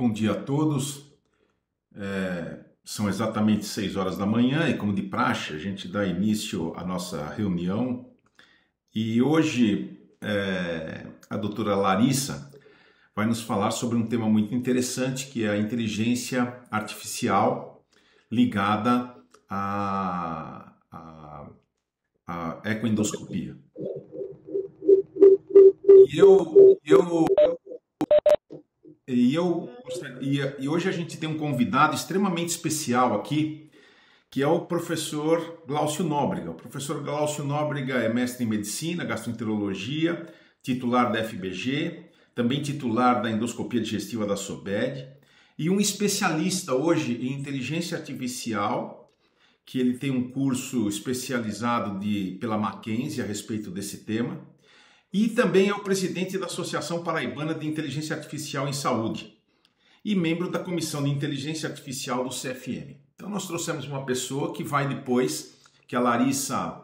Bom dia a todos. São exatamente 6 horas da manhã e, como de praxe, a gente dá início à nossa reunião. E hoje a doutora Larissa vai nos falar sobre um tema muito interessante, que é a inteligência artificial ligada à ecoendoscopia. E hoje a gente tem um convidado extremamente especial aqui, que é o professor Glaucio Nóbrega. O professor Glaucio Nóbrega é mestre em medicina, gastroenterologia, titular da FBG, também titular da endoscopia digestiva da SOBED e um especialista hoje em inteligência artificial, que ele tem um curso especializado pela Mackenzie a respeito desse tema. E também é o presidente da Associação Paraibana de Inteligência Artificial em Saúde e membro da Comissão de Inteligência Artificial do CFM. Então nós trouxemos uma pessoa que vai, depois que a Larissa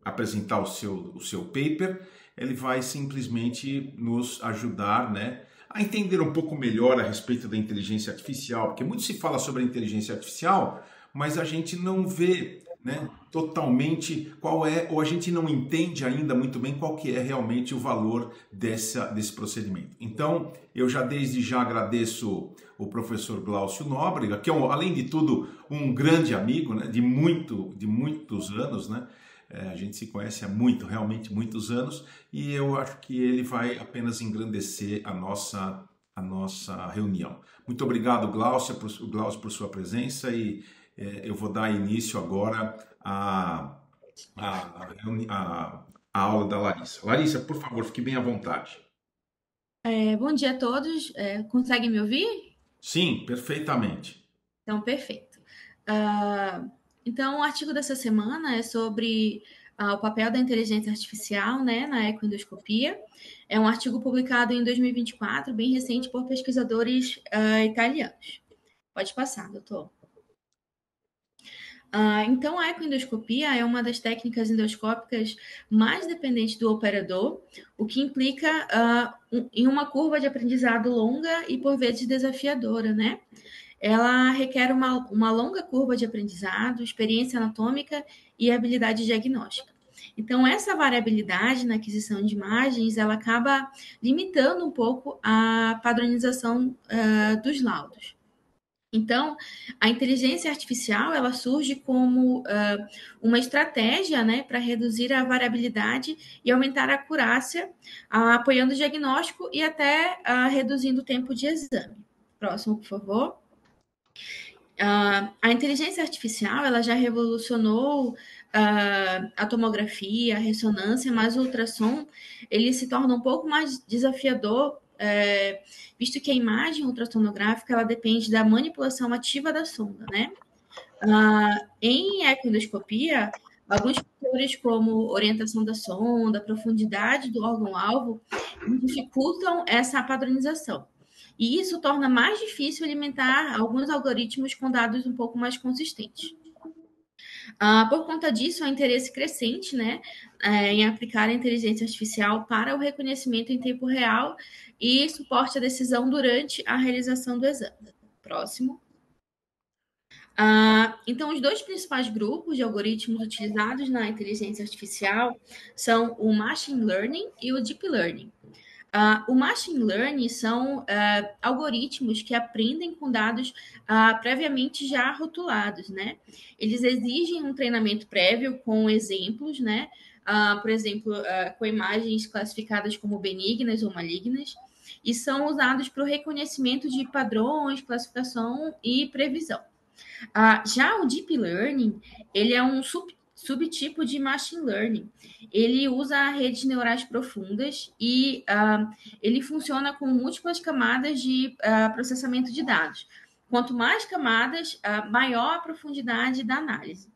apresentar o seu paper, ele vai simplesmente nos ajudar, né, a entender um pouco melhor a respeito da inteligência artificial, porque muito se fala sobre a inteligência artificial, mas a gente não vê, né, totalmente qual é, ou a gente não entende ainda muito bem qual que é realmente o valor desse procedimento. Então, eu desde já agradeço o professor Glaucio Nóbrega, que é, além de tudo, um grande amigo, né, de muitos anos, né? A gente se conhece há realmente muitos anos, e eu acho que ele vai apenas engrandecer a nossa reunião. Muito obrigado, Glaucio, por sua presença, e eu vou dar início agora à aula da Larissa. Larissa, por favor, fique bem à vontade. Bom dia a todos. Conseguem me ouvir? Sim, perfeitamente. Então, perfeito. Ah, então, o artigo dessa semana é sobre o papel da inteligência artificial, né, na ecoendoscopia. É um artigo publicado em 2024, bem recente, por pesquisadores italianos. Pode passar, doutor. Então, a ecoendoscopia é uma das técnicas endoscópicas mais dependentes do operador, o que implica em uma curva de aprendizado longa e, por vezes, desafiadora, né? Ela requer uma longa curva de aprendizado, experiência anatômica e habilidade diagnóstica. Então, essa variabilidade na aquisição de imagens, ela acaba limitando um pouco a padronização dos laudos. Então, a inteligência artificial ela surge como uma estratégia, né, para reduzir a variabilidade e aumentar a acurácia, apoiando o diagnóstico e até reduzindo o tempo de exame. Próximo, por favor. A inteligência artificial ela já revolucionou a tomografia, a ressonância, mas o ultrassom ele se torna um pouco mais desafiador, visto que a imagem ultrassonográfica ela depende da manipulação ativa da sonda, né? Em ecoendoscopia, alguns fatores como orientação da sonda, profundidade do órgão-alvo, dificultam essa padronização. E isso torna mais difícil alimentar alguns algoritmos com dados um pouco mais consistentes. Por conta disso, há interesse crescente, né, em aplicar a inteligência artificial para o reconhecimento em tempo real e suporte à decisão durante a realização do exame. Próximo. Então, os dois principais grupos de algoritmos utilizados na inteligência artificial são o Machine Learning e o Deep Learning. O Machine Learning são algoritmos que aprendem com dados previamente já rotulados, né? Eles exigem um treinamento prévio com exemplos, né? Por exemplo, com imagens classificadas como benignas ou malignas, e são usados para o reconhecimento de padrões, classificação e previsão. Já o Deep Learning, ele é um subtipo de Machine Learning. Ele usa redes neurais profundas e ele funciona com múltiplas camadas de processamento de dados. Quanto mais camadas, maior a profundidade da análise.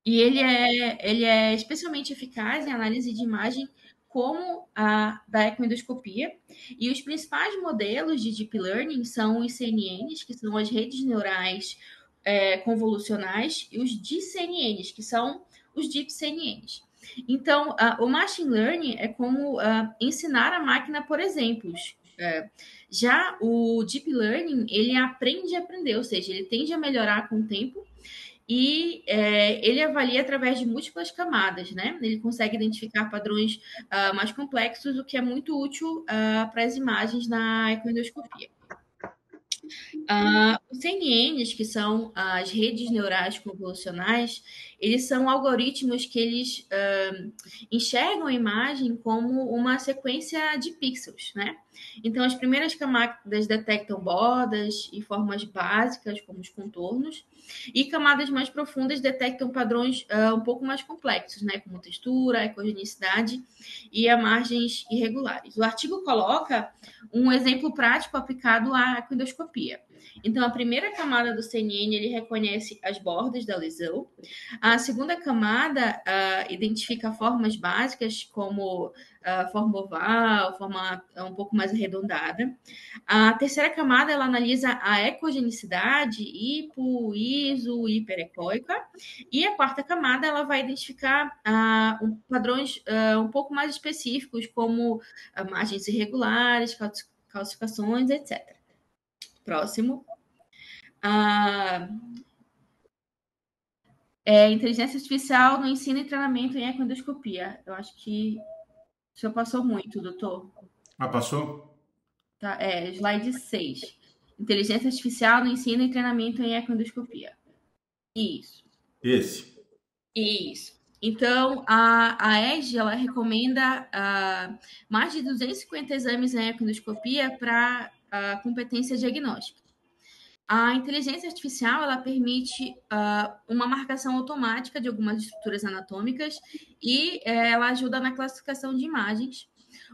E ele é especialmente eficaz em análise de imagem como a da ecoendoscopia. E os principais modelos de Deep Learning são os CNNs, que são as redes neurais convolucionais, e os DCNNs, que são os Deep CNNs. Então, o Machine Learning é como ensinar a máquina por exemplos, Já o Deep Learning, ele aprende a aprender, ou seja, ele tende a melhorar com o tempo e ele avalia através de múltiplas camadas, né? Ele consegue identificar padrões mais complexos, o que é muito útil para as imagens na ecoendoscopia. Os CNNs, que são as redes neurais convolucionais, eles são algoritmos que eles enxergam a imagem como uma sequência de pixels, né? Então, as primeiras camadas detectam bordas e formas básicas, como os contornos, e camadas mais profundas detectam padrões um pouco mais complexos, né? Como textura, ecogenicidade e a margens irregulares. O artigo coloca um exemplo prático aplicado à ecoendoscopia. Então, a primeira camada do CNN, ele reconhece as bordas da lesão. A segunda camada identifica formas básicas, como forma oval, forma um pouco mais arredondada. A terceira camada, ela analisa a ecogenicidade, hipo, iso, hiperecóica. E a quarta camada, ela vai identificar padrões um pouco mais específicos, como margens irregulares, calcificações, etc. Próximo. Inteligência artificial no ensino e treinamento em ecoendoscopia. Eu acho que o senhor passou muito, doutor. Passou? Tá, slide 6. Inteligência artificial no ensino e treinamento em ecoendoscopia. Isso. Isso. Então, a ESG, ela recomenda mais de 250 exames em ecoendoscopia para competência diagnóstica. A inteligência artificial, ela permite uma marcação automática de algumas estruturas anatômicas e ela ajuda na classificação de imagens,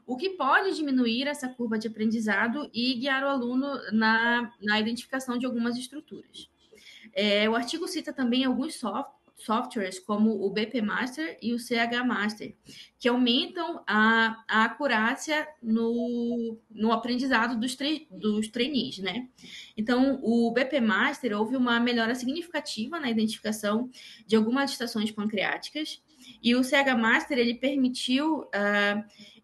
o que pode diminuir essa curva de aprendizado e guiar o aluno na identificação de algumas estruturas. O artigo cita também alguns softwares como o BP Master e o CH Master, que aumentam a acurácia no aprendizado dos trainees, né? Então, o BP Master houve uma melhora significativa na identificação de algumas estações pancreáticas e o CH Master ele permitiu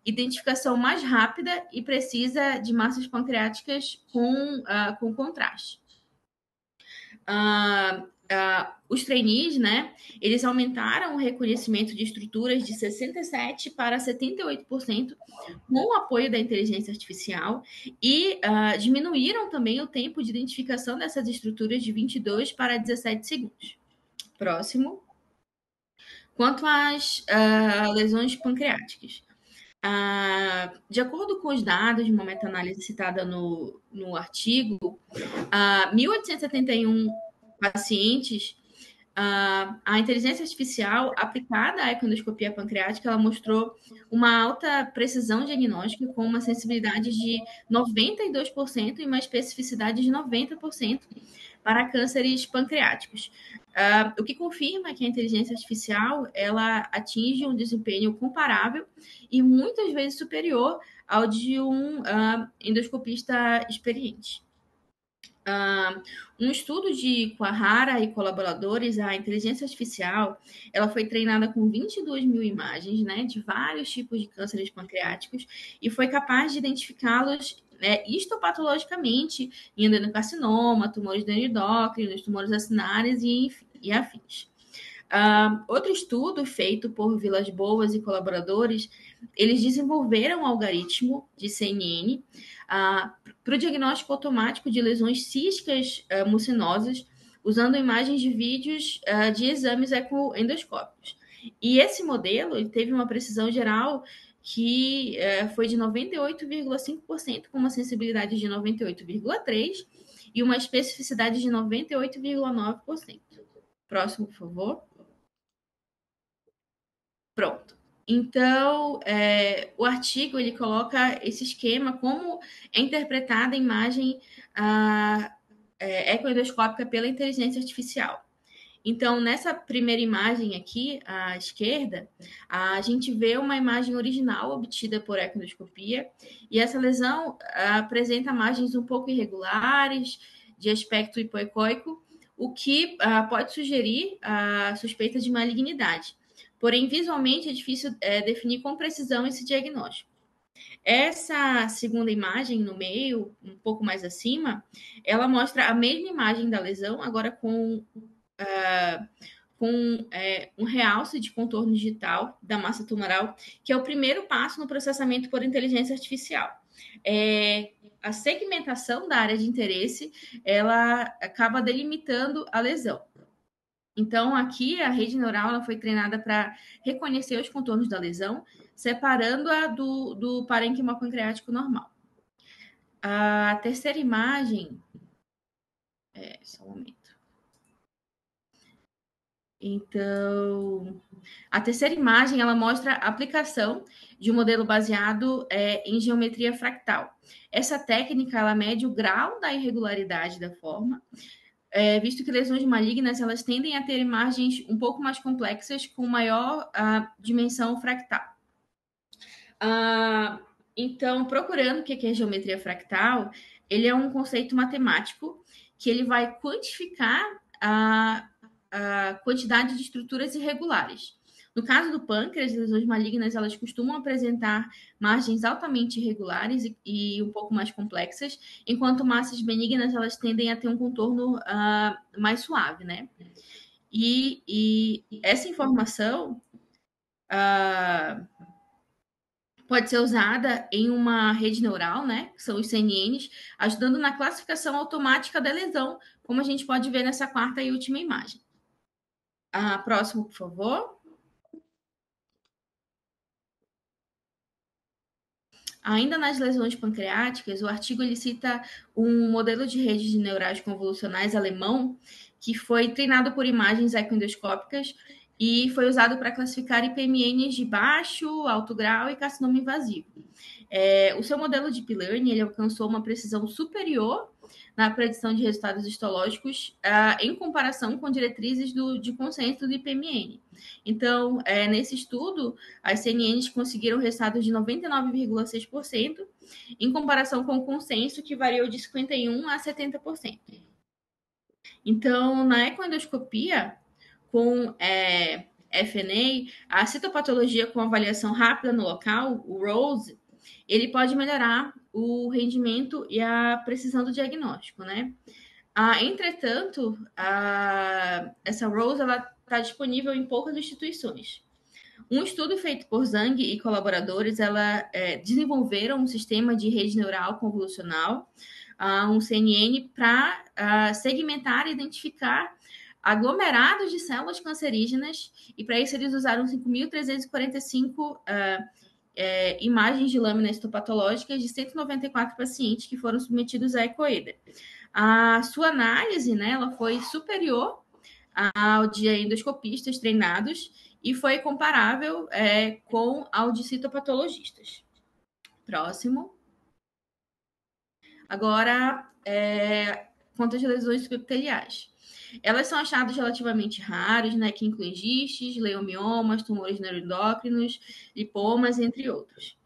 identificação mais rápida e precisa de massas pancreáticas com contraste. Os trainees, né, eles aumentaram o reconhecimento de estruturas de 67% para 78% com o apoio da inteligência artificial e diminuíram também o tempo de identificação dessas estruturas de 22 para 17 segundos. Próximo. Quanto às lesões pancreáticas. De acordo com os dados de uma meta-análise citada no artigo, 1.871 pacientes, a inteligência artificial aplicada à ecoendoscopia pancreática, ela mostrou uma alta precisão diagnóstica com uma sensibilidade de 92% e uma especificidade de 90% para cânceres pancreáticos. O que confirma que a inteligência artificial ela atinge um desempenho comparável e muitas vezes superior ao de um endoscopista experiente. Um estudo de Kuwahara e colaboradores, a inteligência artificial, ela foi treinada com 22 mil imagens, né, de vários tipos de cânceres pancreáticos e foi capaz de identificá-los histopatologicamente em adenocarcinoma, tumores endócrinos, tumores acinários e afins. Outro estudo feito por Vilas Boas e colaboradores, eles desenvolveram um algoritmo de CNN para o diagnóstico automático de lesões císticas mucinosas, usando imagens de vídeos de exames ecoendoscópicos. E esse modelo ele teve uma precisão geral que foi de 98,5%, com uma sensibilidade de 98,3% e uma especificidade de 98,9%. Próximo, por favor. Pronto. Então, o artigo ele coloca esse esquema, como é interpretada a imagem ecoendoscópica pela inteligência artificial. Então, nessa primeira imagem aqui, à esquerda, a gente vê uma imagem original obtida por ecoendoscopia, e essa lesão apresenta margens um pouco irregulares, de aspecto hipoecóico, o que pode sugerir a suspeita de malignidade. Porém, visualmente é difícil definir com precisão esse diagnóstico. Essa segunda imagem no meio, um pouco mais acima, ela mostra a mesma imagem da lesão, agora com um realce de contorno digital da massa tumoral, que é o primeiro passo no processamento por inteligência artificial. A segmentação da área de interesse, ela acaba delimitando a lesão. Então, aqui a rede neural ela foi treinada para reconhecer os contornos da lesão, separando-a do parênquima pancreático normal. A terceira imagem. Só um momento. Então, a terceira imagem ela mostra a aplicação de um modelo baseado em geometria fractal. Essa técnica ela mede o grau da irregularidade da forma, visto que lesões malignas elas tendem a ter imagens um pouco mais complexas com maior dimensão fractal. Então, procurando o que é geometria fractal, ele é um conceito matemático que ele vai quantificar a quantidade de estruturas irregulares. No caso do pâncreas, as lesões malignas elas costumam apresentar margens altamente irregulares e um pouco mais complexas, enquanto massas benignas elas tendem a ter um contorno mais suave, né? E essa informação pode ser usada em uma rede neural, né? Que são os CNNs, ajudando na classificação automática da lesão, como a gente pode ver nessa quarta e última imagem. Próximo, por favor. Ainda nas lesões pancreáticas, o artigo ele cita um modelo de redes de neurais convolucionais alemão que foi treinado por imagens ecoendoscópicas e foi usado para classificar IPMNs de baixo, alto grau e carcinoma invasivo. O seu modelo de Deep Learning ele alcançou uma precisão superior na predição de resultados histológicos em comparação com diretrizes de consenso do IPMN. Então, nesse estudo, as CNNs conseguiram resultados de 99,6%, em comparação com o consenso, que variou de 51% a 70%. Então, na ecoendoscopia, com FNA, a citopatologia com avaliação rápida no local, o ROSE, ele pode melhorar o rendimento e a precisão do diagnóstico, né? Entretanto, essa ROSE está disponível em poucas instituições. Um estudo feito por Zhang e colaboradores, desenvolveram um sistema de rede neural convolucional, um CNN, para segmentar e identificar aglomerados de células cancerígenas, e para isso eles usaram 5.345 imagens de lâminas histopatológicas de 194 pacientes que foram submetidos à ECOEDA. A sua análise, né, ela foi superior ao de endoscopistas treinados e foi comparável com ao de citopatologistas. Próximo. Agora, quanto às lesões subepiteliais. Elas são achados relativamente raros, né, que incluem gistes, leomiomas, tumores neuroendócrinos, lipomas, entre outros.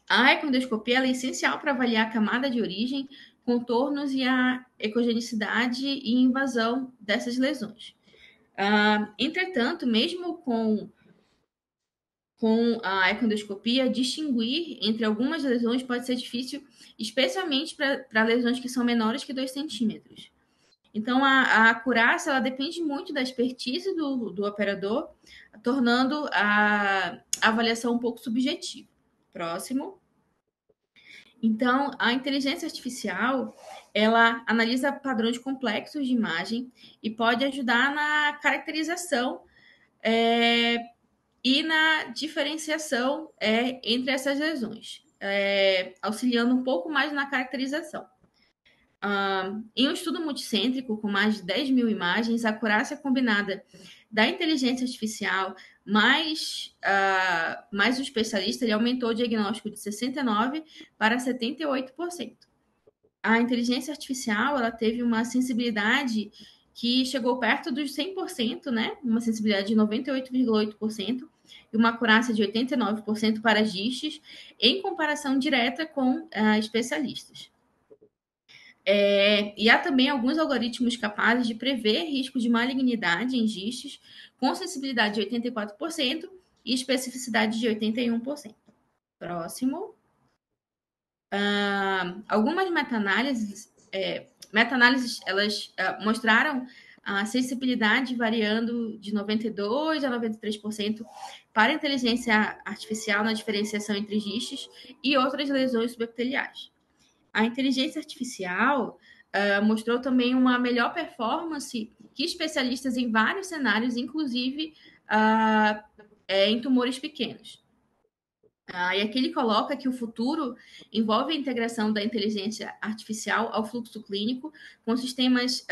A ecoendoscopia é essencial para avaliar a camada de origem, contornos e a ecogenicidade e invasão dessas lesões. Entretanto, mesmo com a ecoendoscopia, distinguir entre algumas lesões pode ser difícil, especialmente para lesões que são menores que 2 centímetros. Então, a acurácia ela depende muito da expertise do operador, tornando a avaliação um pouco subjetiva. Próximo. Então, a inteligência artificial, ela analisa padrões complexos de imagem e pode ajudar na caracterização e na diferenciação entre essas lesões, auxiliando um pouco mais na caracterização. Em um estudo multicêntrico com mais de 10 mil imagens, a acurácia combinada da inteligência artificial mais o especialista, ele aumentou o diagnóstico de 69% para 78%. A inteligência artificial ela teve uma sensibilidade que chegou perto dos 100%, né? Uma sensibilidade de 98,8% e uma acurácia de 89% para gistes, em comparação direta com especialistas. E há também alguns algoritmos capazes de prever risco de malignidade em gistes, com sensibilidade de 84% e especificidade de 81%. Próximo. Algumas meta-análises elas mostraram a sensibilidade variando de 92% a 93% para a inteligência artificial na diferenciação entre GISTs e outras lesões subepiteliais. A inteligência artificial mostrou também uma melhor performance que especialistas em vários cenários, inclusive em tumores pequenos. E aqui ele coloca que o futuro envolve a integração da inteligência artificial ao fluxo clínico, com sistemas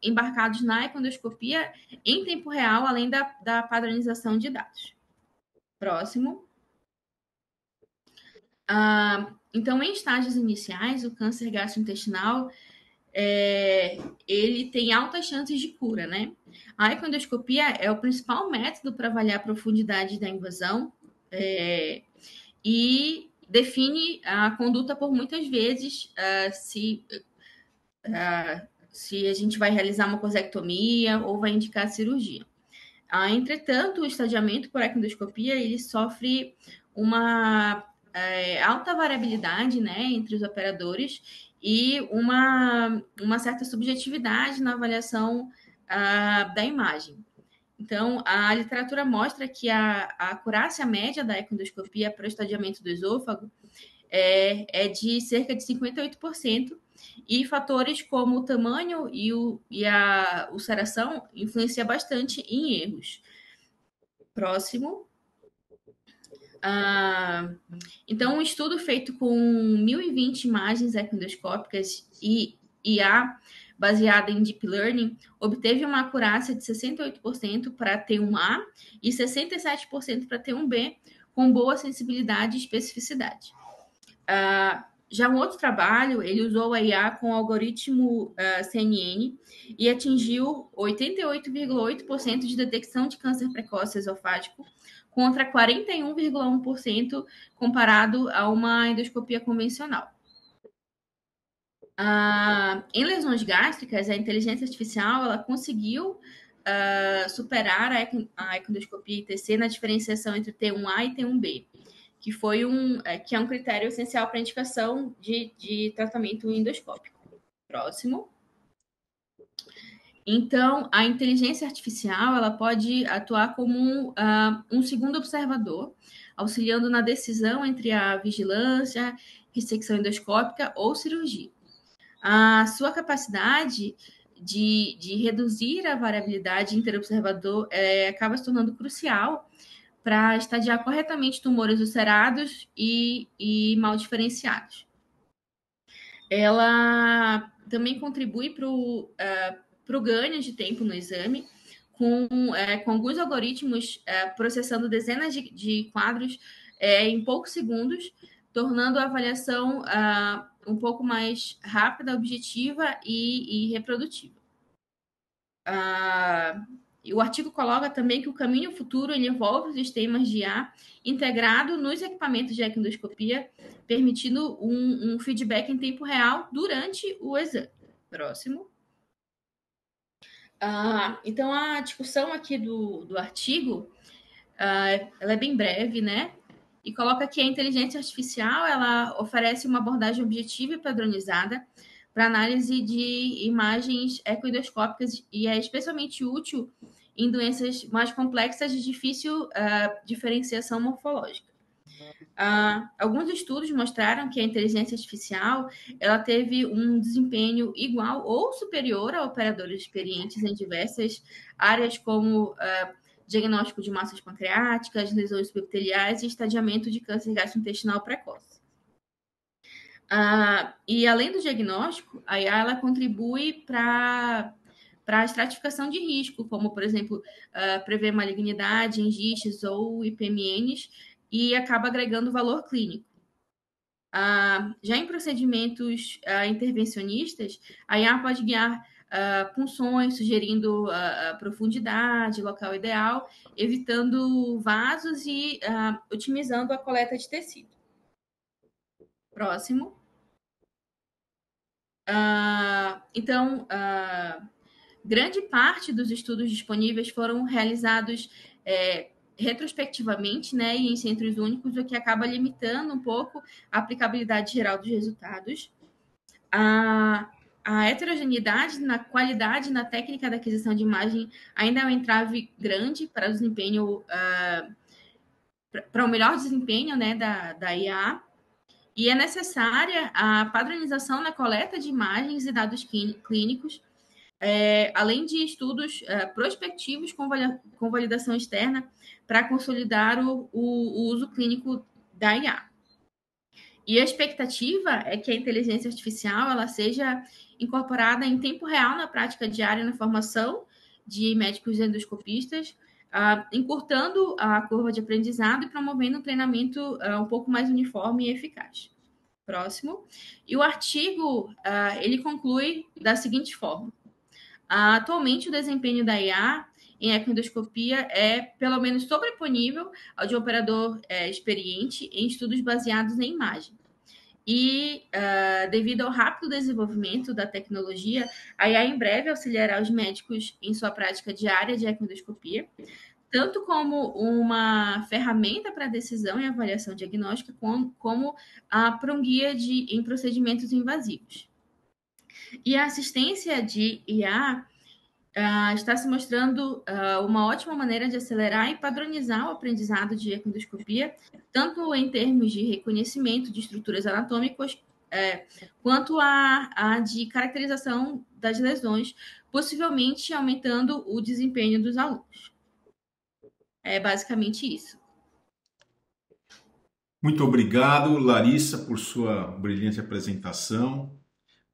embarcados na endoscopia em tempo real, além da padronização de dados. Próximo. Então, em estágios iniciais, o câncer gastrointestinal ele tem altas chances de cura, né? A endoscopia é o principal método para avaliar a profundidade da invasão e define a conduta por muitas vezes se a gente vai realizar uma cosectomia ou vai indicar cirurgia. Entretanto, o estadiamento por endoscopia ele sofre uma alta variabilidade, né, entre os operadores e uma certa subjetividade na avaliação da imagem. Então, a literatura mostra que a acurácia média da endoscopia para o estadiamento do esôfago é de cerca de 58%, e fatores como o tamanho e a ulceração influenciam bastante em erros. Próximo. Então, um estudo feito com 1.020 imagens endoscópicas e IA baseada em Deep Learning obteve uma acurácia de 68% para T1A e 67% para T1B, com boa sensibilidade e especificidade. Já um outro trabalho, ele usou a IA com o algoritmo CNN e atingiu 88,8% de detecção de câncer precoce esofágico, contra 41,1% comparado a uma endoscopia convencional. Em lesões gástricas, a inteligência artificial ela conseguiu superar a endoscopia ITC na diferenciação entre T1A e T1B, que é um critério essencial para a indicação de tratamento endoscópico. Próximo. Então, a inteligência artificial ela pode atuar como um segundo observador, auxiliando na decisão entre a vigilância, ressecção endoscópica ou cirurgia. A sua capacidade de reduzir a variabilidade interobservador acaba se tornando crucial para estadiar corretamente tumores ulcerados e mal diferenciados. Ela também contribui para o ganho de tempo no exame, com alguns algoritmos processando dezenas de quadros em poucos segundos, tornando a avaliação um pouco mais rápida, objetiva e reprodutiva. O artigo coloca também que o caminho futuro ele envolve sistemas de IA integrado nos equipamentos de endoscopia, permitindo um feedback em tempo real durante o exame. Próximo. Então, a discussão aqui do artigo ela é bem breve, né? E coloca que a inteligência artificial ela oferece uma abordagem objetiva e padronizada para análise de imagens ecoendoscópicas e é especialmente útil em doenças mais complexas de difícil diferenciação morfológica. Alguns estudos mostraram que a inteligência artificial ela teve um desempenho igual ou superior a operadores experientes em diversas áreas, como diagnóstico de massas pancreáticas, lesões subepiteliais e estadiamento de câncer gastrointestinal precoce. E além do diagnóstico, a IA ela contribui para a estratificação de risco, como, por exemplo, prever malignidade em GISTs ou IPMNs, e acaba agregando valor clínico. Já em procedimentos intervencionistas, a IA pode guiar punções, sugerindo profundidade, local ideal, evitando vasos e otimizando a coleta de tecido. Próximo. Então, grande parte dos estudos disponíveis foram realizados retrospectivamente, né, e em centros únicos, o que acaba limitando um pouco a aplicabilidade geral dos resultados. A heterogeneidade na qualidade na técnica da aquisição de imagem ainda é um entrave grande para o desempenho, para o melhor desempenho, né, da IA, e é necessária a padronização na coleta de imagens e dados clínicos, além de estudos prospectivos com validação externa para consolidar o uso clínico da IA. E a expectativa é que a inteligência artificial ela seja incorporada em tempo real na prática diária na formação de médicos endoscopistas, encurtando a curva de aprendizado e promovendo um treinamento um pouco mais uniforme e eficaz. Próximo. E o artigo ele conclui da seguinte forma. Atualmente, o desempenho da IA em ecoendoscopia é pelo menos sobreponível ao de um operador experiente em estudos baseados em imagem. E, devido ao rápido desenvolvimento da tecnologia, a IA em breve auxiliará os médicos em sua prática diária de ecoendoscopia, tanto como uma ferramenta para decisão e avaliação diagnóstica, como para um guia em procedimentos invasivos. E a assistência de IA está se mostrando uma ótima maneira de acelerar e padronizar o aprendizado de ecoendoscopia, tanto em termos de reconhecimento de estruturas anatômicas, quanto a de caracterização das lesões, possivelmente aumentando o desempenho dos alunos. É basicamente isso. Muito obrigado, Larissa, por sua brilhante apresentação.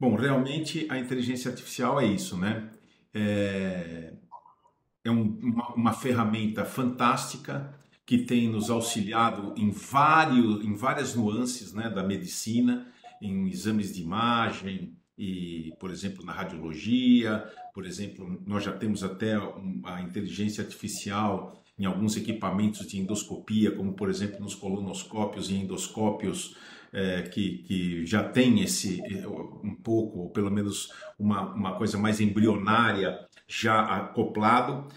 Bom, realmente a inteligência artificial é isso, né? É uma ferramenta fantástica que tem nos auxiliado em várias nuances, né, da medicina, em exames de imagem e, por exemplo, na radiologia. Por exemplo, nós já temos até a inteligência artificial em alguns equipamentos de endoscopia, como, por exemplo, nos colonoscópios e endoscópios, que já tem um pouco, ou pelo menos uma coisa mais embrionária já acoplado.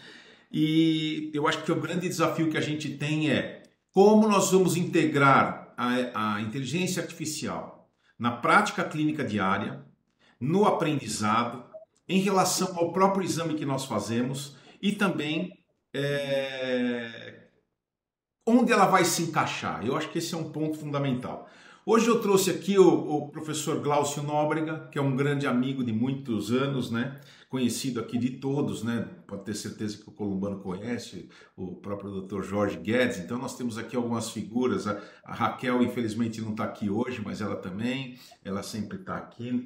E eu acho que o grande desafio que a gente tem é como nós vamos integrar a inteligência artificial na prática clínica diária, no aprendizado, em relação ao próprio exame que nós fazemos e também onde ela vai se encaixar. Eu acho que esse é um ponto fundamental. Hoje eu trouxe aqui o professor Glaucio Nóbrega, que é um grande amigo de muitos anos, né? Conhecido aqui de todos, né? Pode ter certeza que o Columbano conhece, o próprio Dr. Jorge Guedes. Então nós temos aqui algumas figuras. A Raquel, infelizmente, não está aqui hoje, mas ela sempre está aqui.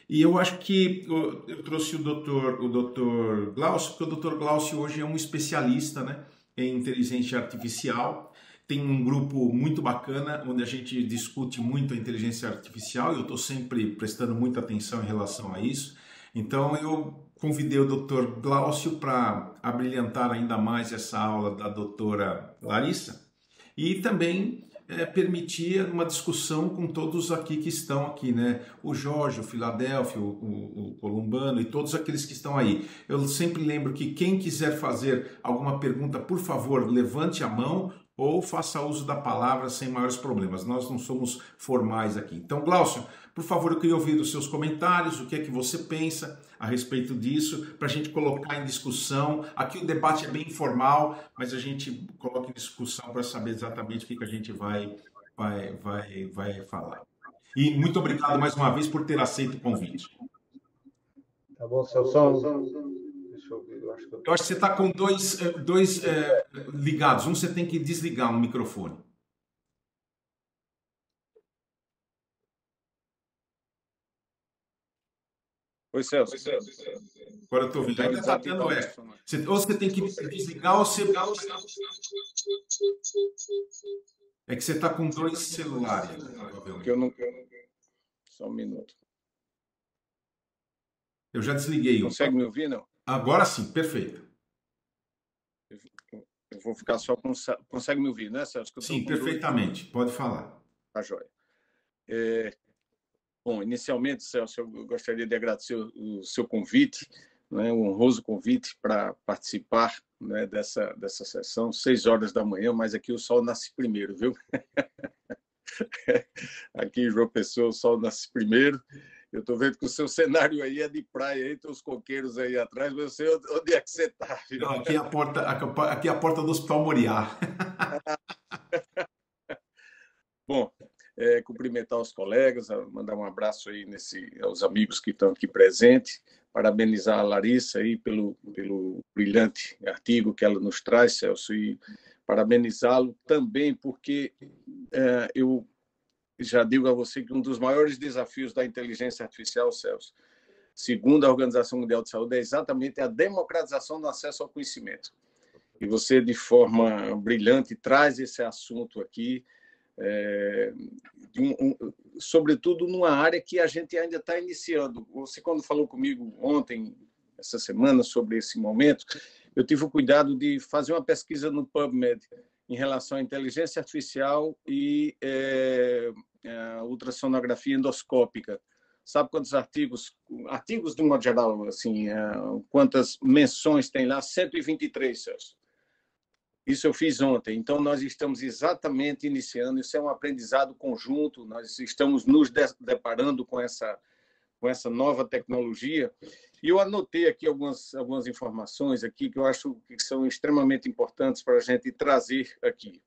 E eu acho que eu trouxe o Dr. Glaucio, porque o Dr. Glaucio hoje é um especialista, né, em inteligência artificial. Tem um grupo muito bacana, onde a gente discute muito a inteligência artificial, e eu estou sempre prestando muita atenção em relação a isso. Então eu convidei o Dr. Glaucio para abrilhantar ainda mais essa aula da doutora Larissa, e também permitir uma discussão com todos aqui que estão aqui, né? O Jorge, o Filadélfio, o Columbano e todos aqueles que estão aí. Eu sempre lembro que quem quiser fazer alguma pergunta, por favor, levante a mão ou faça uso da palavra sem maiores problemas. Nós não somos formais aqui. Então, Glaucio, por favor, eu queria ouvir os seus comentários, o que é que você pensa a respeito disso, para a gente colocar em discussão. Aqui o debate é bem informal, mas a gente coloca em discussão para saber exatamente o que a gente vai falar. E muito obrigado mais uma vez por ter aceito o convite. Tá bom, Celso. Deixa eu ver, eu acho que você está com dois ligados. Um você tem que desligar no microfone. Oi, Celso. Agora eu estou ouvindo. Ainda está tendo eco. Ou você tem que desligar ou você... É que você está com dois celulares. Que eu não... Só um minuto. Eu já desliguei. Consegue me ouvir, não? Agora sim, perfeito. Eu vou ficar só com... Consegue me ouvir, né, Celso? Sim, perfeitamente. Pode falar. Tá joia. Bom, inicialmente, Celso, eu gostaria de agradecer o seu convite, né, um honroso convite para participar, né, dessa sessão, 6 horas da manhã, mas aqui o sol nasce primeiro, viu? Aqui em João Pessoa o sol nasce primeiro. Eu estou vendo que o seu cenário aí é de praia, aí tem os coqueiros aí atrás, mas eu sei onde é que você está. Aqui é a porta do Hospital Moriá. Bom, cumprimentar os colegas, mandar um abraço aí aos amigos que estão aqui presentes, parabenizar a Larissa aí pelo brilhante artigo que ela nos traz, Celso, e parabenizá-lo também porque eu já digo a você que um dos maiores desafios da inteligência artificial, Celso, segundo a Organização Mundial de Saúde, é exatamente a democratização do acesso ao conhecimento. E você, de forma brilhante, traz esse assunto aqui, sobretudo numa área que a gente ainda está iniciando. Você, quando falou comigo ontem, essa semana, sobre esse momento, eu tive o cuidado de fazer uma pesquisa no PubMed em relação à inteligência artificial e ultrassonografia endoscópica. Sabe quantos artigos de um modo geral, assim, quantas menções tem lá? 123, Celso. Isso eu fiz ontem. Então, nós estamos exatamente iniciando. Isso é um aprendizado conjunto. Nós estamos nos deparando com essa nova tecnologia. E eu anotei aqui algumas informações aqui que eu acho que são extremamente importantes para a gente trazer aqui.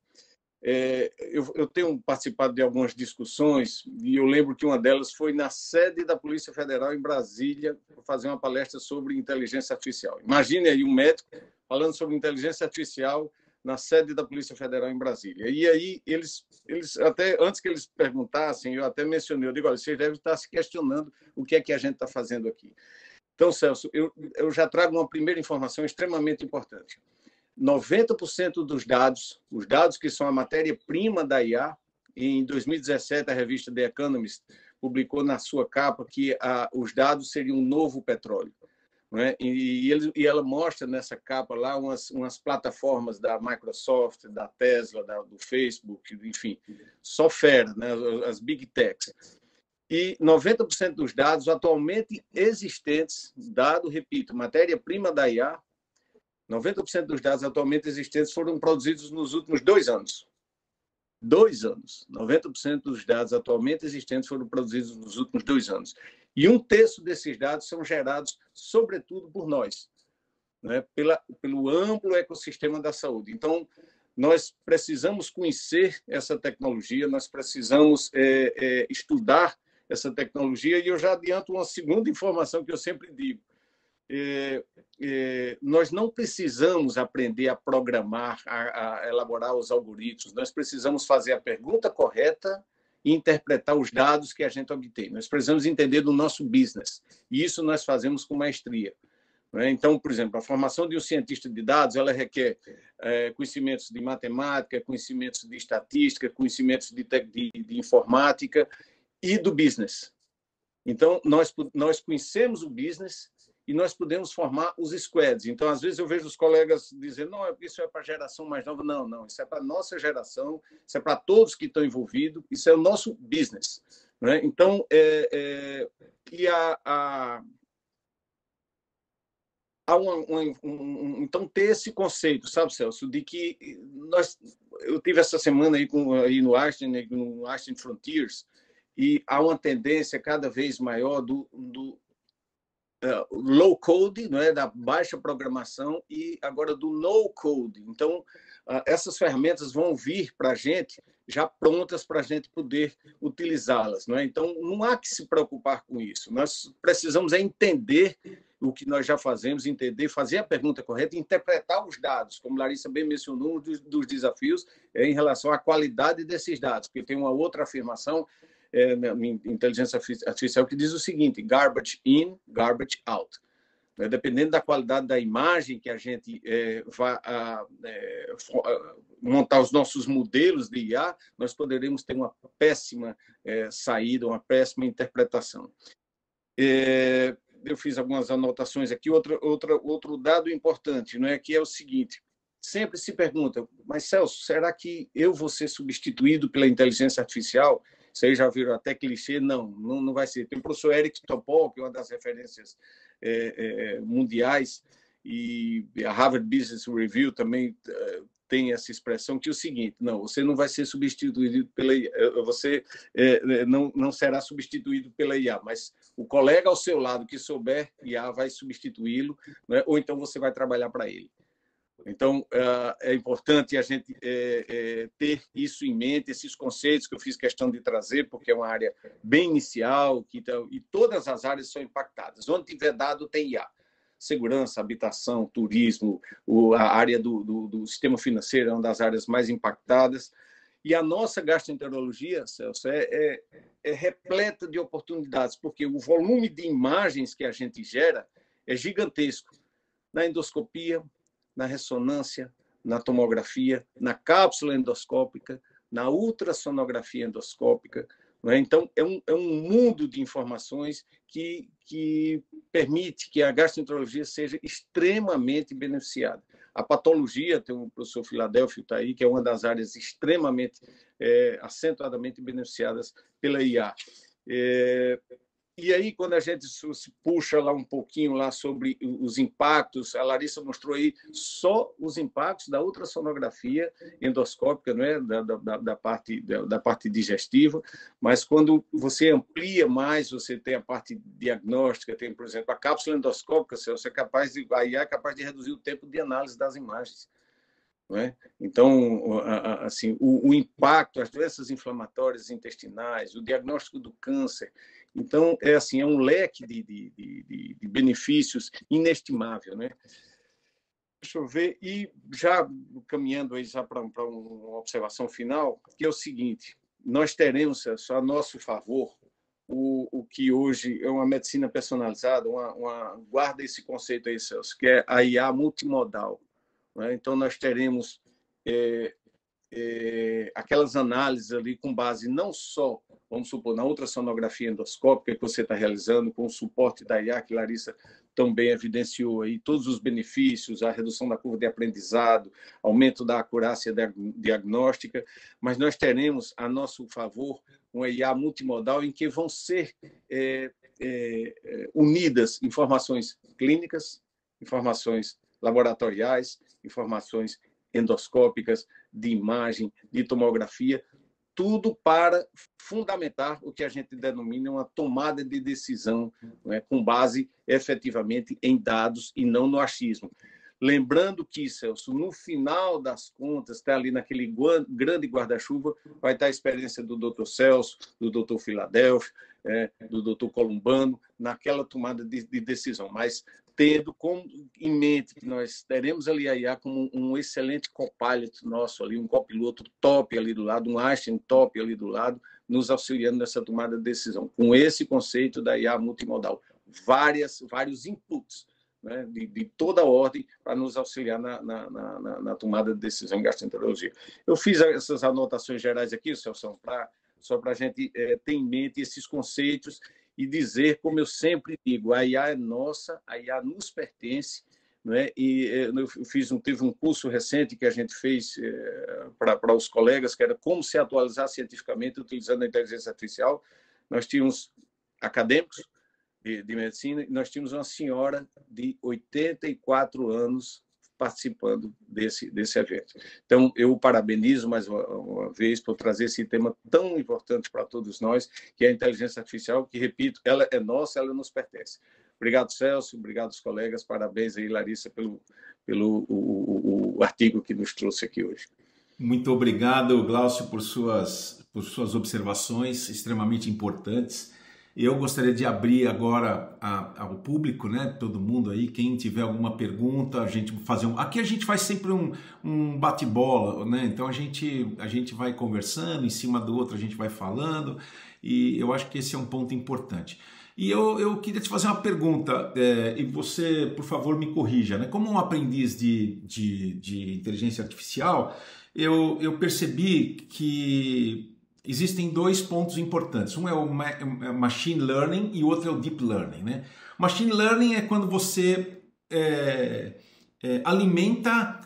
Eu tenho participado de algumas discussões e eu lembro que uma delas foi na sede da Polícia Federal em Brasília, para fazer uma palestra sobre inteligência artificial. Imagine aí um médico falando sobre inteligência artificial na sede da Polícia Federal em Brasília. E aí eles até antes que eles perguntassem, eu até mencionei, eu digo, olha, vocês devem estar se questionando o que é que a gente está fazendo aqui. Então, Celso, eu já trago uma primeira informação extremamente importante. 90% dos dados, os dados que são a matéria-prima da IA, em 2017 a revista The Economist publicou na sua capa que os dados seriam um novo petróleo. Né? E ela mostra nessa capa lá umas plataformas da Microsoft, da Tesla, do Facebook, enfim, software, né? As Big Techs. E 90% dos dados atualmente existentes, repito, matéria-prima da IA, 90% dos dados atualmente existentes foram produzidos nos últimos 2 anos. 2 anos. 90% dos dados atualmente existentes foram produzidos nos últimos 2 anos. E 1/3 desses dados são gerados, sobretudo, por nós, né? Pelo amplo ecossistema da saúde. Então, nós precisamos conhecer essa tecnologia, nós precisamos estudar essa tecnologia, e eu já adianto uma segunda informação que eu sempre digo. Nós não precisamos aprender a programar, a elaborar os algoritmos, nós precisamos fazer a pergunta correta e interpretar os dados que a gente obtém. Nós precisamos entender do nosso business, e isso nós fazemos com maestria. Então, por exemplo, a formação de um cientista de dados, ela requer conhecimentos de matemática, conhecimentos de estatística, conhecimentos de informática e do business. Então, nós conhecemos o business e nós podemos formar os squads. Então, às vezes eu vejo os colegas dizendo, não, isso é para a geração mais nova. Não, isso é para a nossa geração, isso é para todos que estão envolvidos, isso é o nosso business. Né? Então, então, ter esse conceito, sabe, Celso, de que eu tive essa semana aí no Einstein Frontiers, e há uma tendência cada vez maior do low code, não é, da baixa programação, e agora do no code. Então, essas ferramentas vão vir para a gente já prontas para a gente poder utilizá-las, não é? Então, não há que se preocupar com isso. Nós precisamos entender o que nós já fazemos, fazer a pergunta correta, interpretar os dados, como Larissa bem mencionou, um dos desafios em relação à qualidade desses dados, porque tem uma outra afirmação na inteligência artificial que diz o seguinte: garbage in, garbage out. Dependendo da qualidade da imagem que a gente vai montar os nossos modelos de IA, nós poderemos ter uma péssima saída, uma péssima interpretação. Eu fiz algumas anotações aqui. Outro dado importante, não é, que é o seguinte: sempre se pergunta, mas Celso, será que eu vou ser substituído pela inteligência artificial? Vocês já viram até clichê? Não vai ser. Tem o professor Eric Topol, que é uma das referências mundiais, e a Harvard Business Review também tem essa expressão, que é o seguinte: não, você não vai ser substituído pela IA, você não será substituído pela IA, mas o colega ao seu lado que souber IA vai substituí-lo, né? Ou então você vai trabalhar para ele. Então, é importante a gente ter isso em mente, esses conceitos que eu fiz questão de trazer, porque é uma área bem inicial, e todas as áreas são impactadas. Onde tiver dado, tem IA. Segurança, habitação, turismo, a área do sistema financeiro é uma das áreas mais impactadas. E a nossa gastroenterologia, Celso, é repleta de oportunidades, porque o volume de imagens que a gente gera é gigantesco. Na endoscopia, na ressonância, na tomografia, na cápsula endoscópica, na ultrassonografia endoscópica. Né? Então, é um mundo de informações que permite que a gastroenterologia seja extremamente beneficiada. A patologia, tem o professor Filadélfio está aí, que é uma das áreas extremamente, acentuadamente beneficiadas pela IA. E aí, quando a gente se puxa lá um pouquinho lá sobre os impactos, a Larissa mostrou aí só os impactos da ultrassonografia endoscópica, não é? da parte digestiva, mas quando você amplia mais, você tem a parte diagnóstica, tem, por exemplo, a cápsula endoscópica, você é capaz a IA é capaz de reduzir o tempo de análise das imagens. Não é? Então, assim, o impacto, as doenças inflamatórias intestinais, o diagnóstico do câncer. Então, é um leque de benefícios inestimável. Né? Deixa eu ver, e já caminhando aí já para uma observação final, que é o seguinte: nós teremos, Celso, a nosso favor, o que hoje é uma medicina personalizada, guarda esse conceito aí, Celso, que é a IA multimodal. Então, nós teremos aquelas análises ali com base não só, vamos supor, na ultrassonografia endoscópica que você está realizando, com o suporte da IA, que Larissa também evidenciou aí, todos os benefícios, a redução da curva de aprendizado, aumento da acurácia diagnóstica, mas nós teremos a nosso favor uma IA multimodal em que vão ser unidas informações clínicas, informações laboratoriais, informações endoscópicas, de imagem, de tomografia, tudo para fundamentar o que a gente denomina uma tomada de decisão, né, com base efetivamente em dados e não no achismo. Lembrando que, Celso, no final das contas, está ali naquele grande guarda-chuva, vai estar a experiência do Dr. Celso, do Dr. Filadélfio, do Dr. Columbano, naquela tomada de decisão, mas tendo em mente que nós teremos ali a IA como um excelente copilot nosso, ali, um copiloto top ali do lado, um Einstein top ali do lado, nos auxiliando nessa tomada de decisão, com esse conceito da IA multimodal. Vários inputs, né, de toda ordem para nos auxiliar na tomada de decisão em gastroenterologia. Eu fiz essas anotações gerais aqui, Celso, só para a gente ter em mente esses conceitos e dizer, como eu sempre digo, a IA é nossa, a IA nos pertence, né? E eu teve um curso recente que a gente fez para os colegas, que era como se atualizar cientificamente utilizando a inteligência artificial. Nós tínhamos acadêmicos de medicina, e nós tínhamos uma senhora de 84 anos participando desse evento. Então, eu parabenizo mais uma vez por trazer esse tema tão importante para todos nós, que é a inteligência artificial, que, repito, ela é nossa, ela nos pertence. Obrigado, Celso, obrigado aos colegas, parabéns aí, Larissa, pelo artigo que nos trouxe aqui hoje. Muito obrigado, Glaucio, por suas observações extremamente importantes. Eu gostaria de abrir agora ao público, né? Todo mundo aí, quem tiver alguma pergunta, a gente fazer aqui a gente faz sempre um bate-bola, né? Então a gente vai conversando, em cima do outro a gente vai falando, e eu acho que esse é um ponto importante. E eu queria te fazer uma pergunta, e você, por favor, me corrija, né? Como um aprendiz de inteligência artificial, eu percebi que existem dois pontos importantes. Um é o machine learning e o outro é o deep learning, né? Machine learning é quando você alimenta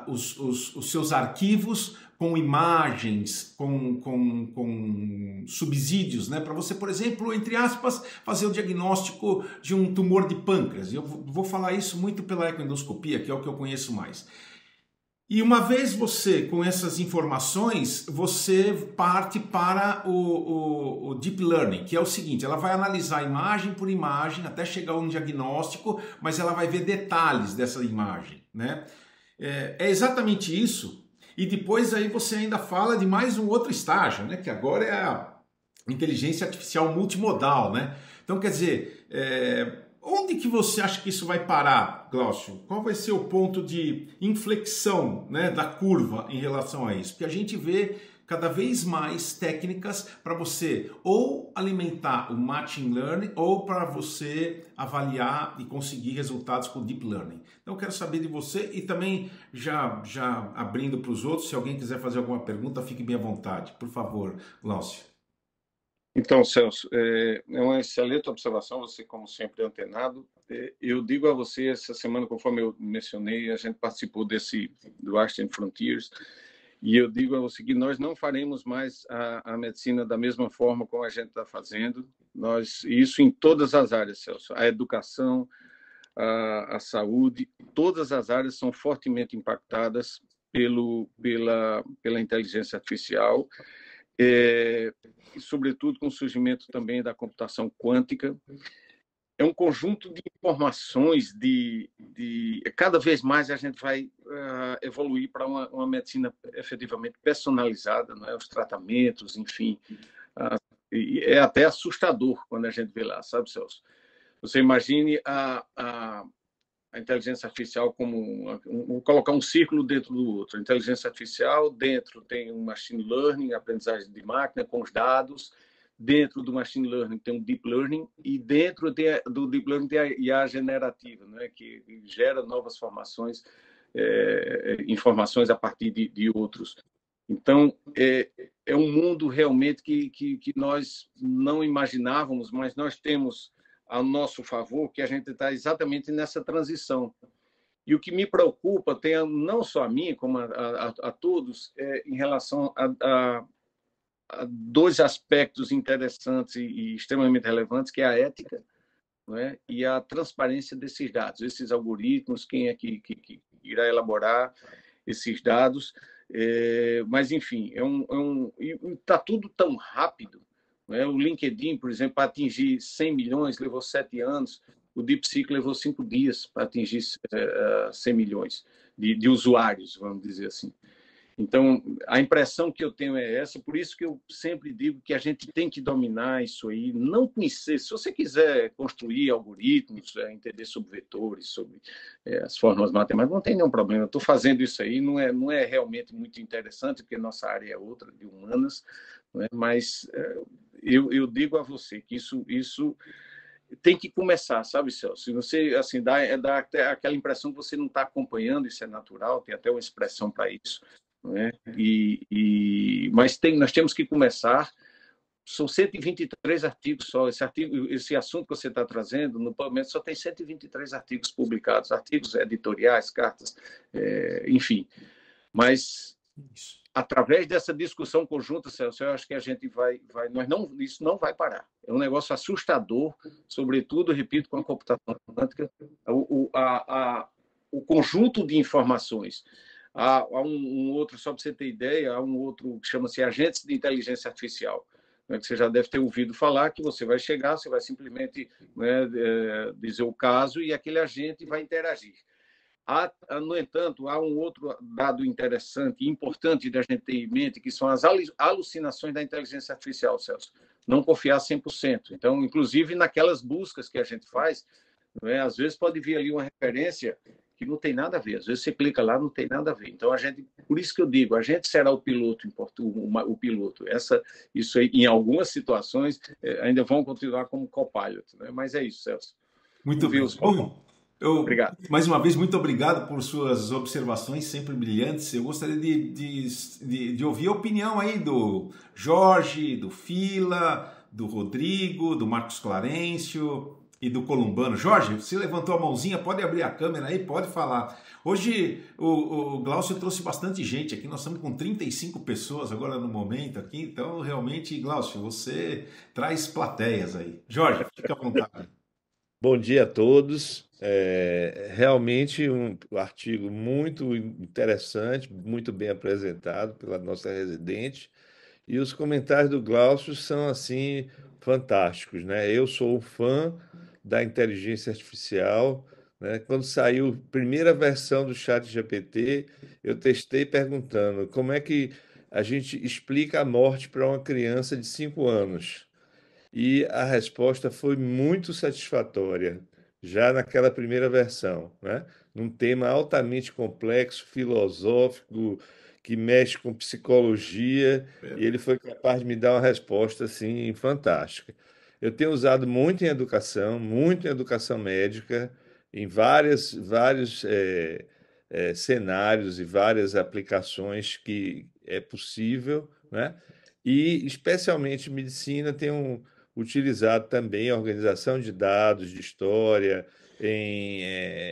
os seus arquivos com imagens, com subsídios, né? Para você, por exemplo, entre aspas, fazer o diagnóstico de um tumor de pâncreas. Eu vou falar isso muito pela ecoendoscopia, que é o que eu conheço mais. E uma vez você, com essas informações, você parte para o Deep Learning, que é o seguinte, ela vai analisar imagem por imagem até chegar a um diagnóstico, mas ela vai ver detalhes dessa imagem, né? É exatamente isso. E depois aí você ainda fala de mais um outro estágio, né? Que agora é a inteligência artificial multimodal, né? Então, quer dizer, onde que você acha que isso vai parar, Glaucio? Qual vai ser o ponto de inflexão, né, da curva em relação a isso? Porque a gente vê cada vez mais técnicas para você ou alimentar o Machine Learning ou para você avaliar e conseguir resultados com Deep Learning. Então eu quero saber de você e também já abrindo para os outros, se alguém quiser fazer alguma pergunta, fique bem à vontade. Por favor, Glaucio. Então, Celso, é uma excelente observação, você como sempre é antenado. Eu digo a você, essa semana, conforme eu mencionei, a gente participou do Einstein Frontiers, e eu digo a você que nós não faremos mais a medicina da mesma forma como a gente está fazendo. Isso em todas as áreas, Celso. A educação, a saúde, todas as áreas são fortemente impactadas pela inteligência artificial, e, sobretudo, com o surgimento também da computação quântica. É um conjunto de informações, cada vez mais a gente vai evoluir para uma medicina efetivamente personalizada, não é? Os tratamentos, enfim. É até assustador quando a gente vê lá, sabe, Celso? Você imagine a inteligência artificial como vou colocar um círculo dentro do outro. A inteligência artificial, dentro tem um machine learning, aprendizagem de máquina com os dados. Dentro do machine learning tem um deep learning e dentro do deep learning tem a IA generativa, né, que gera novas informações a partir de outros. Então, é um mundo realmente que nós não imaginávamos, mas nós temos a nosso favor que a gente está exatamente nessa transição. E o que me preocupa, não só a mim, como a todos, em relação a dois aspectos interessantes e extremamente relevantes, que é a ética, não é? E a transparência desses dados, esses algoritmos, quem é que irá elaborar esses dados. Mas, enfim, está tudo tão rápido. Não é? O LinkedIn, por exemplo, para atingir 100 milhões, levou 7 anos. O DeepSeek levou 5 dias para atingir 100 milhões de usuários, vamos dizer assim. Então, a impressão que eu tenho é essa, por isso que eu sempre digo que a gente tem que dominar isso aí, não conhecer. Se você quiser construir algoritmos, entender sobre vetores, sobre as fórmulas matemáticas, não tem nenhum problema. Eu estou fazendo isso aí, não é realmente muito interessante, porque nossa área é outra, de humanas, não é? Mas eu digo a você que isso tem que começar, sabe, Celso? Se você assim dá até aquela impressão que você não está acompanhando, isso é natural, tem até uma expressão para isso. Né? Mas nós temos que começar. São 123 artigos só. Esse assunto que você está trazendo, no PubMed só tem 123 artigos publicados, artigos editoriais, cartas, enfim. Mas através dessa discussão conjunta, Celso, eu acho que a gente isso não vai parar. É um negócio assustador, sobretudo, repito, com a computação quântica, o conjunto de informações. Há um outro, só para você ter ideia, há um outro que chama-se agentes de inteligência artificial, né, que você já deve ter ouvido falar, que você vai chegar, você vai simplesmente, né, dizer o caso e aquele agente vai interagir. No entanto, há um outro dado interessante e importante da gente ter em mente, que são as alucinações da inteligência artificial, Celso. Não confiar 100%. Então, inclusive, naquelas buscas que a gente faz, né, às vezes pode vir ali uma referência que não tem nada a ver. Às vezes você clica lá, não tem nada a ver. Então, por isso que eu digo, a gente será o piloto, o piloto. Isso aí, em algumas situações, ainda vão continuar como copilot. Né? Mas é isso, Celso. Muito bem. Obrigado. Mais uma vez, muito obrigado por suas observações sempre brilhantes. Eu gostaria de ouvir a opinião aí do Jorge, do Fila, do Rodrigo, do Marcos Clarencio. e do Columbano. Jorge, você levantou a mãozinha, pode abrir a câmera aí, pode falar. Hoje o Glaucio trouxe bastante gente aqui, nós estamos com 35 pessoas agora no momento aqui, então realmente, Glaucio, você traz plateias aí. Jorge, fica à vontade. Bom dia a todos. Realmente um artigo muito interessante, muito bem apresentado pela nossa residente. E os comentários do Glaucio são assim fantásticos, né? Eu sou um fã da inteligência artificial, né? Quando saiu a primeira versão do Chat GPT, eu testei perguntando como é que a gente explica a morte para uma criança de 5 anos. E a resposta foi muito satisfatória, já naquela primeira versão, né? Num tema altamente complexo, filosófico, que mexe com psicologia, e ele foi capaz de me dar uma resposta assim fantástica. Eu tenho usado muito em educação médica, em vários cenários e várias aplicações que é possível, né? E especialmente medicina tem utilizado também a organização de dados, de história, em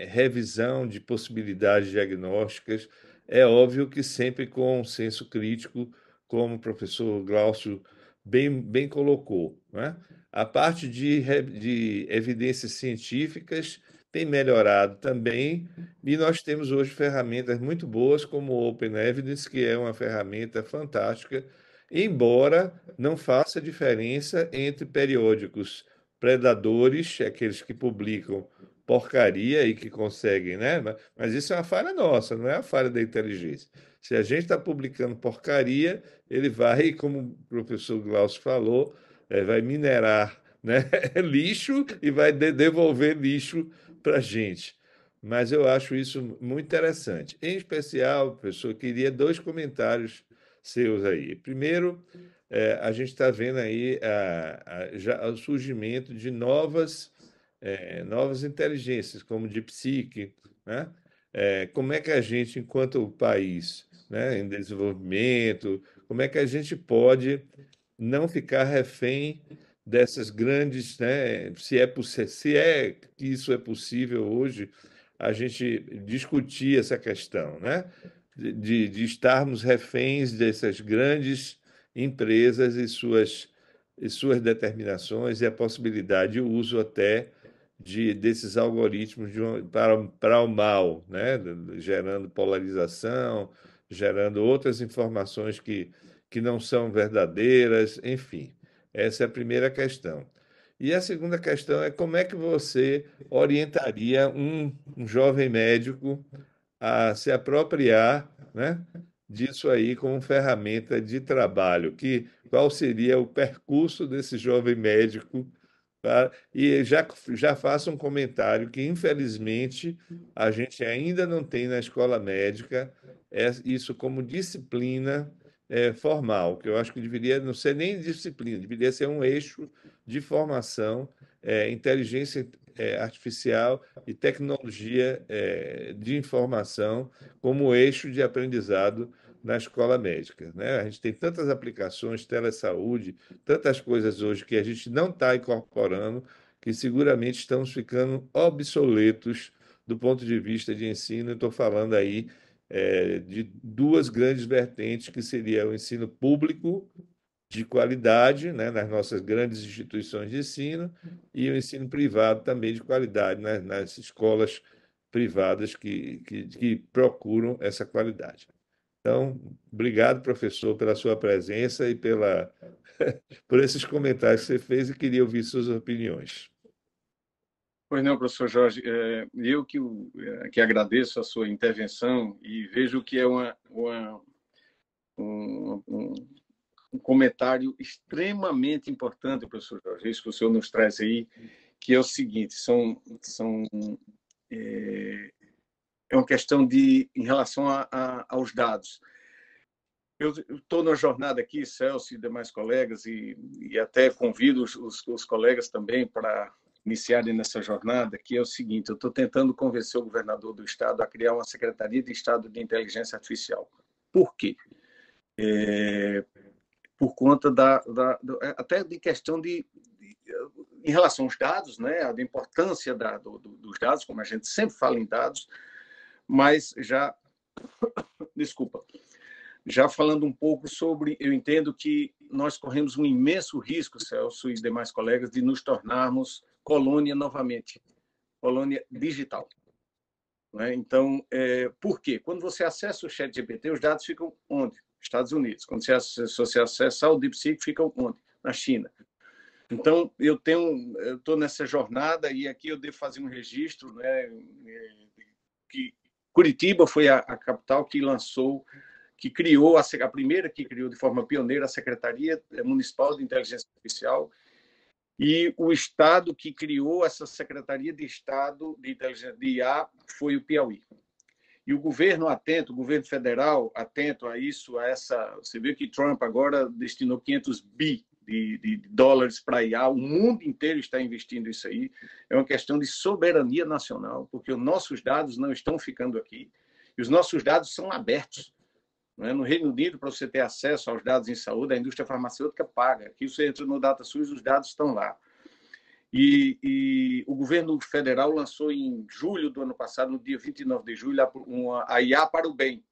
revisão de possibilidades diagnósticas. É óbvio que sempre com um senso crítico, como o professor Glaucio bem colocou, né? A parte de evidências científicas tem melhorado também, e nós temos hoje ferramentas muito boas, como o Open Evidence, que é uma ferramenta fantástica, embora não faça diferença entre periódicos predadores, aqueles que publicam porcaria e que conseguem, né? Mas isso é uma falha nossa, não é a falha da inteligência. Se a gente está publicando porcaria, ele vai, como o professor Glaucio falou, vai minerar, né, lixo e vai devolver lixo para a gente. Mas eu acho isso muito interessante. Em especial, professor, queria dois comentários seus aí. Primeiro, a gente está vendo aí já o surgimento de novas inteligências, como de psique, né? Como é que a gente, enquanto país, né, em desenvolvimento, como é que a gente pode não ficar refém dessas grandes, né, se é que isso é possível hoje, a gente discutir essa questão, né? De estarmos reféns dessas grandes empresas e suas determinações e a possibilidade de uso até desses algoritmos para o mal, né? Gerando polarização, gerando outras informações que não são verdadeiras, enfim. Essa é a primeira questão. E a segunda questão é como é que você orientaria um jovem médico a se apropriar, né, disso aí como ferramenta de trabalho, qual seria o percurso desse jovem médico, tá? E já faço um comentário que, infelizmente, a gente ainda não tem na escola médica isso como disciplina formal, que eu acho que deveria não ser nem disciplina, deveria ser um eixo de formação, inteligência artificial e tecnologia de informação como eixo de aprendizado na escola médica, né? A gente tem tantas aplicações, telesaúde, tantas coisas hoje que a gente não está incorporando, que seguramente estamos ficando obsoletos do ponto de vista de ensino. Estou falando aí de duas grandes vertentes, que seria o ensino público de qualidade, né, nas nossas grandes instituições de ensino, e o ensino privado também de qualidade, né, nas escolas privadas que procuram essa qualidade. Então, obrigado, professor, pela sua presença e por esses comentários que você fez, e queria ouvir suas opiniões. Pois não, professor Jorge, eu que agradeço a sua intervenção e vejo que é um comentário extremamente importante, professor Jorge, isso que o senhor nos traz aí, que é o seguinte, é uma questão em relação aos dados. Eu estou na jornada aqui, Celso e demais colegas, e até convido os colegas também para iniciarem nessa jornada, que é o seguinte: eu estou tentando convencer o governador do estado a criar uma Secretaria de Estado de Inteligência Artificial. Por quê? Por conta até de questão em relação aos dados, né, a importância dos dados, como a gente sempre fala em dados, mas já, desculpa, já falando um pouco sobre, eu entendo que nós corremos um imenso risco, Celso e demais colegas, de nos tornarmos colônia novamente, colônia digital. Né? Então, por quê? Quando você acessa o ChatGPT, os dados ficam onde? Estados Unidos. Quando você acessa o DeepSeek, ficam onde? Na China. Então, eu estou nessa jornada e aqui eu devo fazer um registro, né, que Curitiba foi a capital que lançou, que criou, a primeira que criou de forma pioneira a Secretaria Municipal de Inteligência Artificial, e o estado que criou essa Secretaria de Estado de Inteligência de IA foi o Piauí. E o governo atento, o governo federal atento a isso, você viu que Trump agora destinou 500 bi de dólares para a IA, o mundo inteiro está investindo isso aí. É uma questão de soberania nacional, porque os nossos dados não estão ficando aqui, e os nossos dados são abertos. No Reino Unido, para você ter acesso aos dados em saúde, a indústria farmacêutica paga. Aqui você entra no DataSUS, os dados estão lá. E o governo federal lançou em julho do ano passado, no dia 29 de julho, a IA para o bem.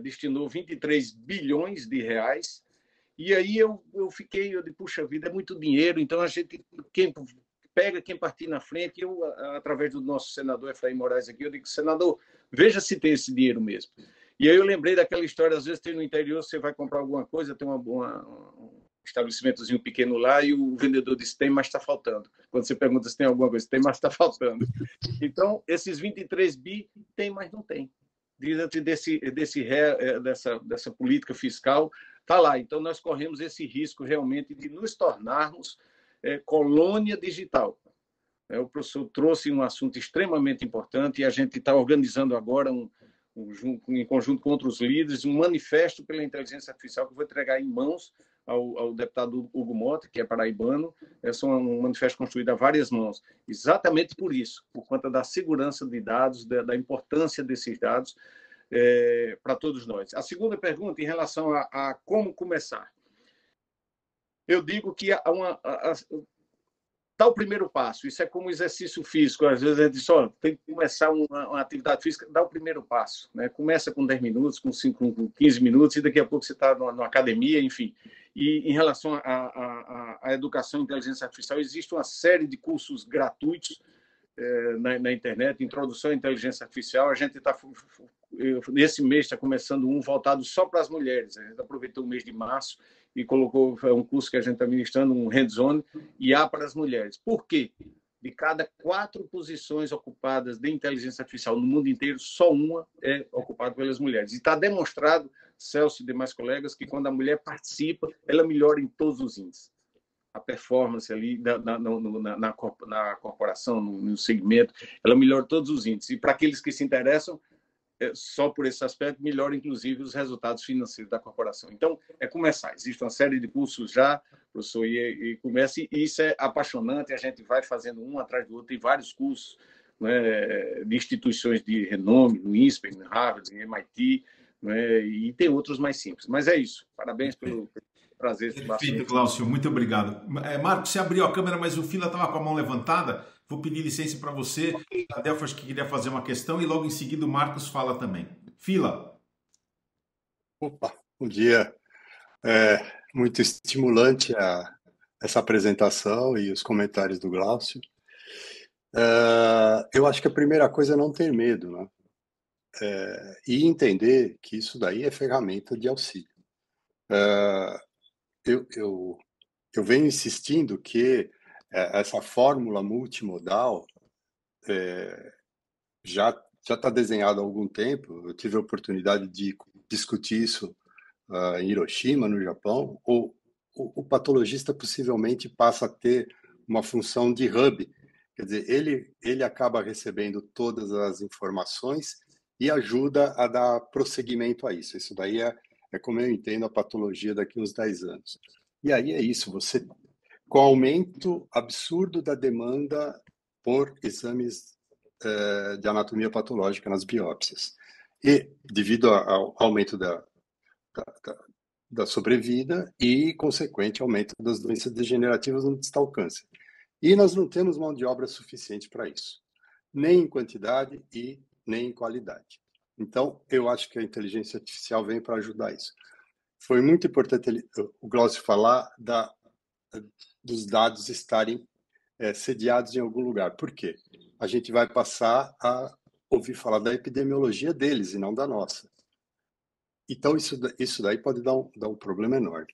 Destinou 23 bilhões de reais. E aí eu digo, puxa vida, é muito dinheiro, então a gente, quem partir na frente, através do nosso senador Efraim Moraes aqui, eu digo, senador, veja se tem esse dinheiro mesmo. E aí eu lembrei daquela história, às vezes tem no interior, você vai comprar alguma coisa, tem um estabelecimentozinho pequeno lá e o vendedor diz, tem, mas está faltando. Quando você pergunta se tem alguma coisa, tem, mas está faltando. Então, esses 23 bi tem, mas não tem. Diante dessa política fiscal, está lá. Então, nós corremos esse risco realmente de nos tornarmos colônia digital. O professor trouxe um assunto extremamente importante e a gente está organizando agora, em conjunto com outros líderes, um manifesto pela inteligência artificial que eu vou entregar em mãos ao deputado Hugo Mota, que é paraibano. É um manifesto construído a várias mãos, exatamente por isso, por conta da segurança de dados, da importância desses dados para todos nós. A segunda pergunta, em relação a como começar. Eu digo que dá o primeiro passo. Isso é como exercício físico. Às vezes a gente diz, tem que começar uma atividade física, dá o primeiro passo. Né? Começa com 10 minutos, com 15 minutos, e daqui a pouco você está numa academia, enfim. E em relação à educação em inteligência artificial, existe uma série de cursos gratuitos na internet, introdução à inteligência artificial. A gente está, nesse mês, está começando um voltado só para as mulheres. A gente aproveitou o mês de março e colocou um curso que a gente está ministrando, um hands-on, IA para as mulheres. Por quê? De cada 4 posições ocupadas de inteligência artificial no mundo inteiro, só uma é ocupada pelas mulheres. E está demonstrado, Celso e demais colegas, que quando a mulher participa, ela melhora em todos os índices. A performance ali na corporação, no segmento, ela melhora todos os índices. E para aqueles que se interessam, só por esse aspecto, melhora inclusive os resultados financeiros da corporação. Então, começar. Existe uma série de cursos já, professor, e começa, e isso é apaixonante, a gente vai fazendo um atrás do outro, tem vários cursos, né, de instituições de renome, no INSPER, no Harvard, no MIT, né, e tem outros mais simples. Mas é isso. Parabéns pelo prazer. Perfeito, Glaucio, muito obrigado. Marcos, você abriu a câmera, mas o Fila estava com a mão levantada. Vou pedir licença para você. A Delfa acho que queria fazer uma questão e logo em seguida o Marcos fala também. Fila. Opa, bom dia. Muito estimulante essa apresentação e os comentários do Glaucio. Eu acho que a primeira coisa é não ter medo, né? E entender que isso daí é ferramenta de auxílio. Eu venho insistindo que essa fórmula multimodal já está desenhada há algum tempo. Eu tive a oportunidade de discutir isso em Hiroshima, no Japão. O patologista possivelmente passa a ter uma função de hub, quer dizer, ele acaba recebendo todas as informações e ajuda a dar prosseguimento a isso. Isso daí é como eu entendo a patologia daqui a uns 10 anos. E aí é isso, com o aumento absurdo da demanda por exames de anatomia patológica nas biópsias. E devido ao aumento da sobrevida e consequente aumento das doenças degenerativas onde está o câncer. E nós não temos mão de obra suficiente para isso, nem em quantidade e nem em qualidade. Então, eu acho que a inteligência artificial vem para ajudar isso. Foi muito importante o Glaucio falar dos dados estarem sediados em algum lugar. Por quê? A gente vai passar a ouvir falar da epidemiologia deles e não da nossa. Então, isso daí pode dar um problema enorme.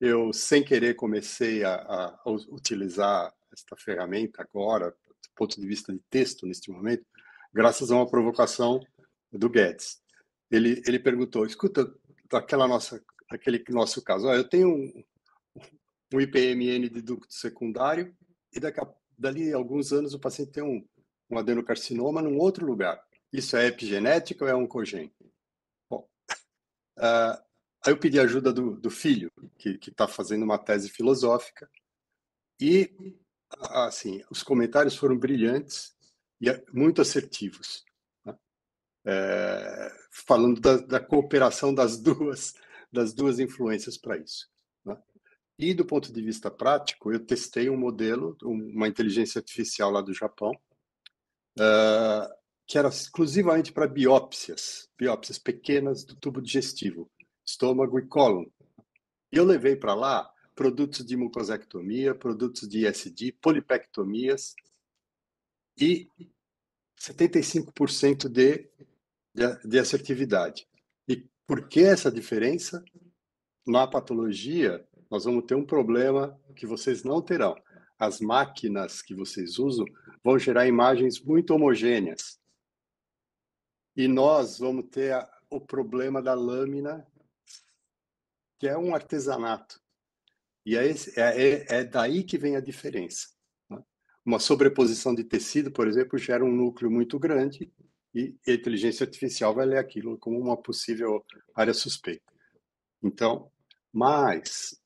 Eu, sem querer, comecei a utilizar esta ferramenta agora, do ponto de vista de texto, neste momento, graças a uma provocação do Guedes. Ele perguntou, escuta, aquele nosso caso, eu tenho um IPMN de ducto secundário e dali a alguns anos o paciente tem um adenocarcinoma num outro lugar. Isso é epigenética ou é oncogênico? Bom, aí eu pedi ajuda do filho, que está fazendo uma tese filosófica, e assim, os comentários foram brilhantes e muito assertivos, né? Falando da cooperação das duas influências para isso, né? E do ponto de vista prático, eu testei um modelo, uma inteligência artificial lá do Japão, que era exclusivamente para biópsias pequenas do tubo digestivo, estômago e cólon. E eu levei para lá produtos de mucosectomia, produtos de ISD, polipectomias e 75% de assertividade. E por que essa diferença? Na patologia, nós vamos ter um problema que vocês não terão. As máquinas que vocês usam vão gerar imagens muito homogêneas. E nós vamos ter o problema da lâmina, que é um artesanato. E é daí que vem a diferença, né? Uma sobreposição de tecido, por exemplo, gera um núcleo muito grande e a inteligência artificial vai ler aquilo como uma possível área suspeita. Então, mas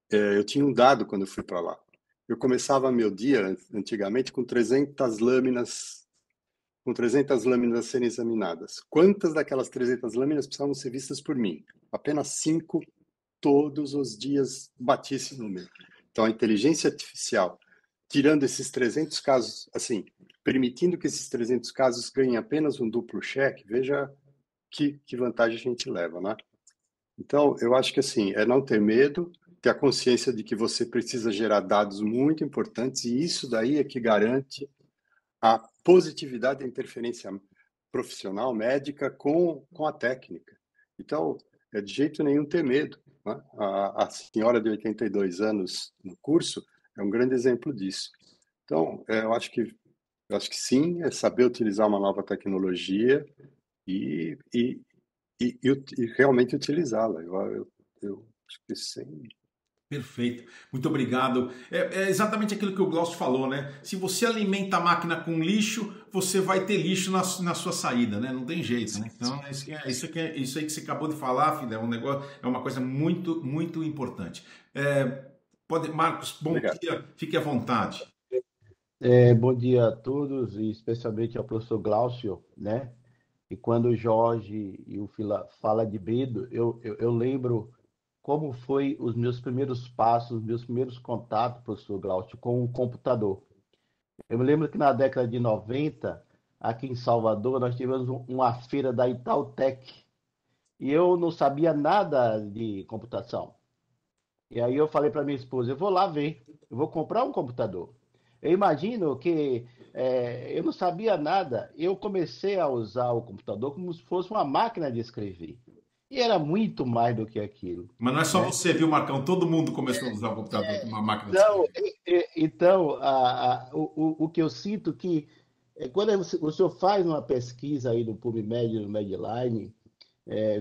eu tinha um dado quando eu fui para lá. Eu começava meu dia, antigamente, com 300 lâminas a serem examinadas. Quantas daquelas 300 lâminas precisavam ser vistas por mim? Apenas 5 todos os dias bati esse número. Então, a inteligência artificial, tirando esses 300 casos, assim, permitindo que esses 300 casos ganhem apenas um duplo cheque, veja que vantagem a gente leva, né? Então, eu acho que, assim, é não ter medo, ter a consciência de que você precisa gerar dados muito importantes, e isso daí é que garante a positividade da interferência profissional, médica, com a técnica. Então, de jeito nenhum ter medo, né? A senhora de 82 anos no curso é um grande exemplo disso. Então, eu acho que sim, é saber utilizar uma nova tecnologia e realmente utilizá-la. Eu acho que sim. Perfeito, muito obrigado. É exatamente aquilo que o Glaucio falou, né? Se você alimenta a máquina com lixo, você vai ter lixo na sua saída, né? Não tem jeito, né? Então, isso aí que você acabou de falar, filho, é um negócio, é uma coisa muito, muito importante. Marcos, bom Obrigado. dia, fique à vontade. Bom dia a todos, e especialmente ao professor Glaucio, né? E quando o Jorge e o Fila fala de medo, eu lembro como foi os meus primeiros passos, meus primeiros contatos, professor Glaucio, com o computador. Eu me lembro que na década de 90, aqui em Salvador, nós tivemos uma feira da Itautec, e eu não sabia nada de computação. E aí eu falei para minha esposa, eu vou lá ver, eu vou comprar um computador. Eu imagino que eu não sabia nada, eu comecei a usar o computador como se fosse uma máquina de escrever. E era muito mais do que aquilo, Mas não é só né? você, viu, Marcão? Todo mundo começou a usar o computador como uma máquina de Então, escrever. o que eu sinto que quando o senhor faz uma pesquisa aí no PubMed, no Medline,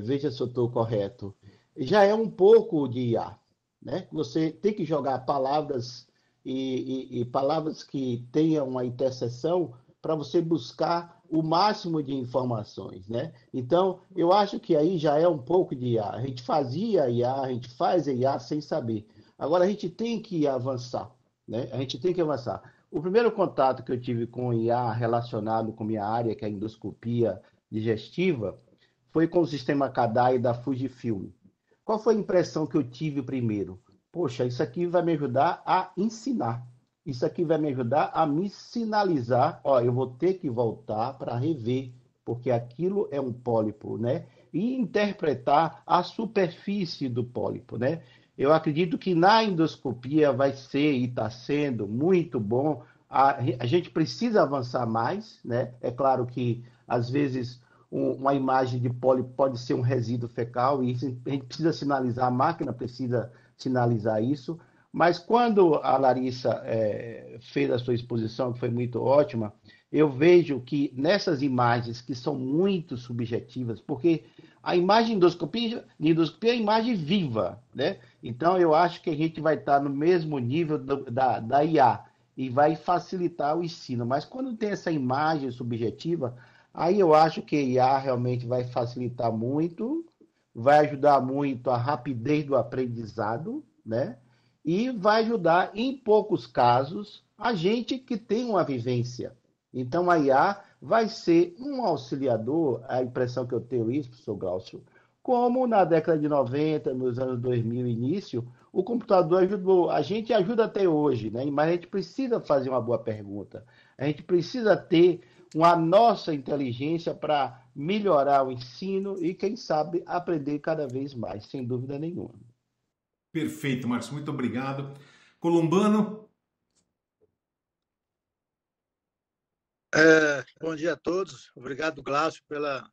veja se eu estou correto, já é um pouco de IA, né? Você tem que jogar palavras e palavras que tenham uma interseção para você buscar o máximo de informações, né? Então, eu acho que aí já é um pouco de IA. A gente fazia IA, a gente faz IA sem saber. Agora a gente tem que avançar, né? A gente tem que avançar. O primeiro contato que eu tive com IA relacionado com minha área, que é a endoscopia digestiva, foi com o sistema CADAI da Fujifilm. Qual foi a impressão que eu tive primeiro? poxa, isso aqui vai me ajudar a ensinar. Isso aqui vai me ajudar a me sinalizar, ó, eu vou ter que voltar para rever, porque aquilo é um pólipo, né? E interpretar a superfície do pólipo, né? Eu acredito que na endoscopia vai ser e está sendo muito bom. A gente precisa avançar mais, né? É claro que às vezes uma imagem de pólipo pode ser um resíduo fecal e a gente precisa sinalizar, a máquina precisa sinalizar isso. Mas quando a Larissa fez a sua exposição, que foi muito ótima, eu vejo que nessas imagens que são muito subjetivas, porque a imagem de endoscopia é a imagem viva, né? Então eu acho que a gente vai estar no mesmo nível da IA e vai facilitar o ensino. Mas quando tem essa imagem subjetiva, aí eu acho que a IA realmente vai facilitar muito, vai ajudar muito a rapidez do aprendizado, né? E vai ajudar, em poucos casos, a gente que tem uma vivência. Então, a IA vai ser um auxiliador, a impressão que eu tenho isso, professor Glaucio, como na década de 90, nos anos 2000, início, o computador ajudou. A gente ajuda até hoje, né? Mas a gente precisa fazer uma boa pergunta. A gente precisa ter uma nossa inteligência para melhorar o ensino e, quem sabe, aprender cada vez mais, sem dúvida nenhuma. Perfeito, Marcos, muito obrigado. Columbano. Bom dia a todos. Obrigado, Glaucio, pela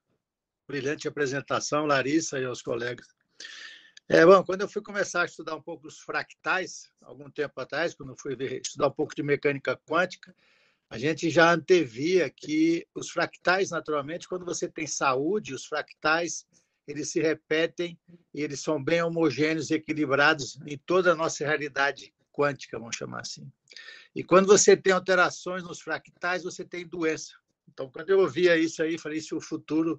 brilhante apresentação, Larissa e aos colegas. Bom, quando eu fui começar a estudar um pouco os fractais, algum tempo atrás, quando eu fui estudar um pouco de mecânica quântica, a gente já antevia que os fractais, naturalmente, quando você tem saúde, os fractais eles se repetem e eles são bem homogêneos e equilibrados em toda a nossa realidade quântica, vamos chamar assim. E quando você tem alterações nos fractais, você tem doença. Então, quando eu ouvia isso aí, falei, se o futuro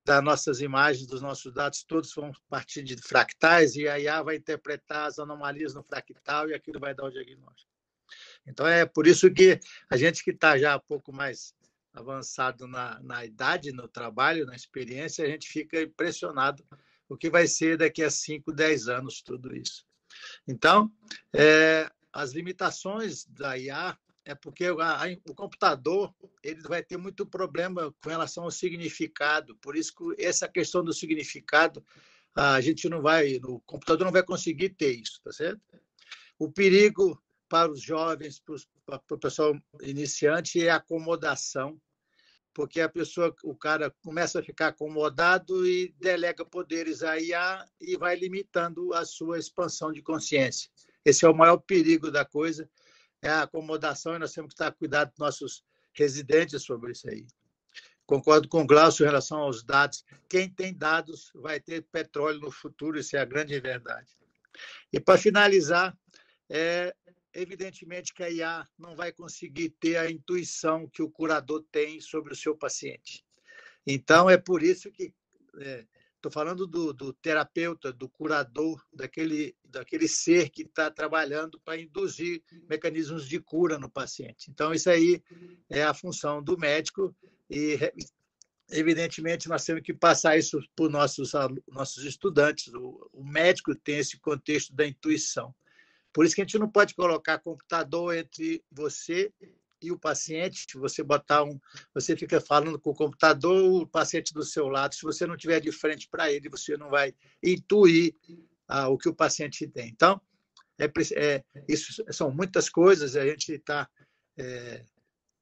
das nossas imagens, dos nossos dados, todos vão partir de fractais e a IA vai interpretar as anomalias no fractal e aquilo vai dar o diagnóstico. Então, é por isso que a gente que está já um pouco mais avançado na idade, no trabalho, na experiência, a gente fica impressionado o que vai ser daqui a 5, 10 anos tudo isso. Então, as limitações da IA é porque o computador ele vai ter muito problema com relação ao significado. Por isso que essa questão do significado, a gente não vai, o computador não vai conseguir ter isso, tá certo? O perigo para os jovens, para o pessoal iniciante, é a acomodação, porque o cara começa a ficar acomodado e delega poderes à IA e vai limitando a sua expansão de consciência. Esse é o maior perigo da coisa, é a acomodação, e nós temos que estar cuidado dos nossos residentes sobre isso aí. Concordo com o Glaucio em relação aos dados. Quem tem dados vai ter petróleo no futuro, isso é a grande verdade. E, para finalizar, evidentemente que a IA não vai conseguir ter a intuição que o curador tem sobre o seu paciente. Então, é por isso que estou falando do terapeuta, do curador, daquele ser que está trabalhando para induzir mecanismos de cura no paciente. Então, isso aí é a função do médico e, evidentemente, nós temos que passar isso para os nossos estudantes. O médico tem esse contexto da intuição. Por isso que a gente não pode colocar computador entre você e o paciente. Você fica falando com o computador, o paciente do seu lado. Se você não estiver de frente para ele, você não vai intuir o que o paciente tem. Então, isso são muitas coisas. A gente está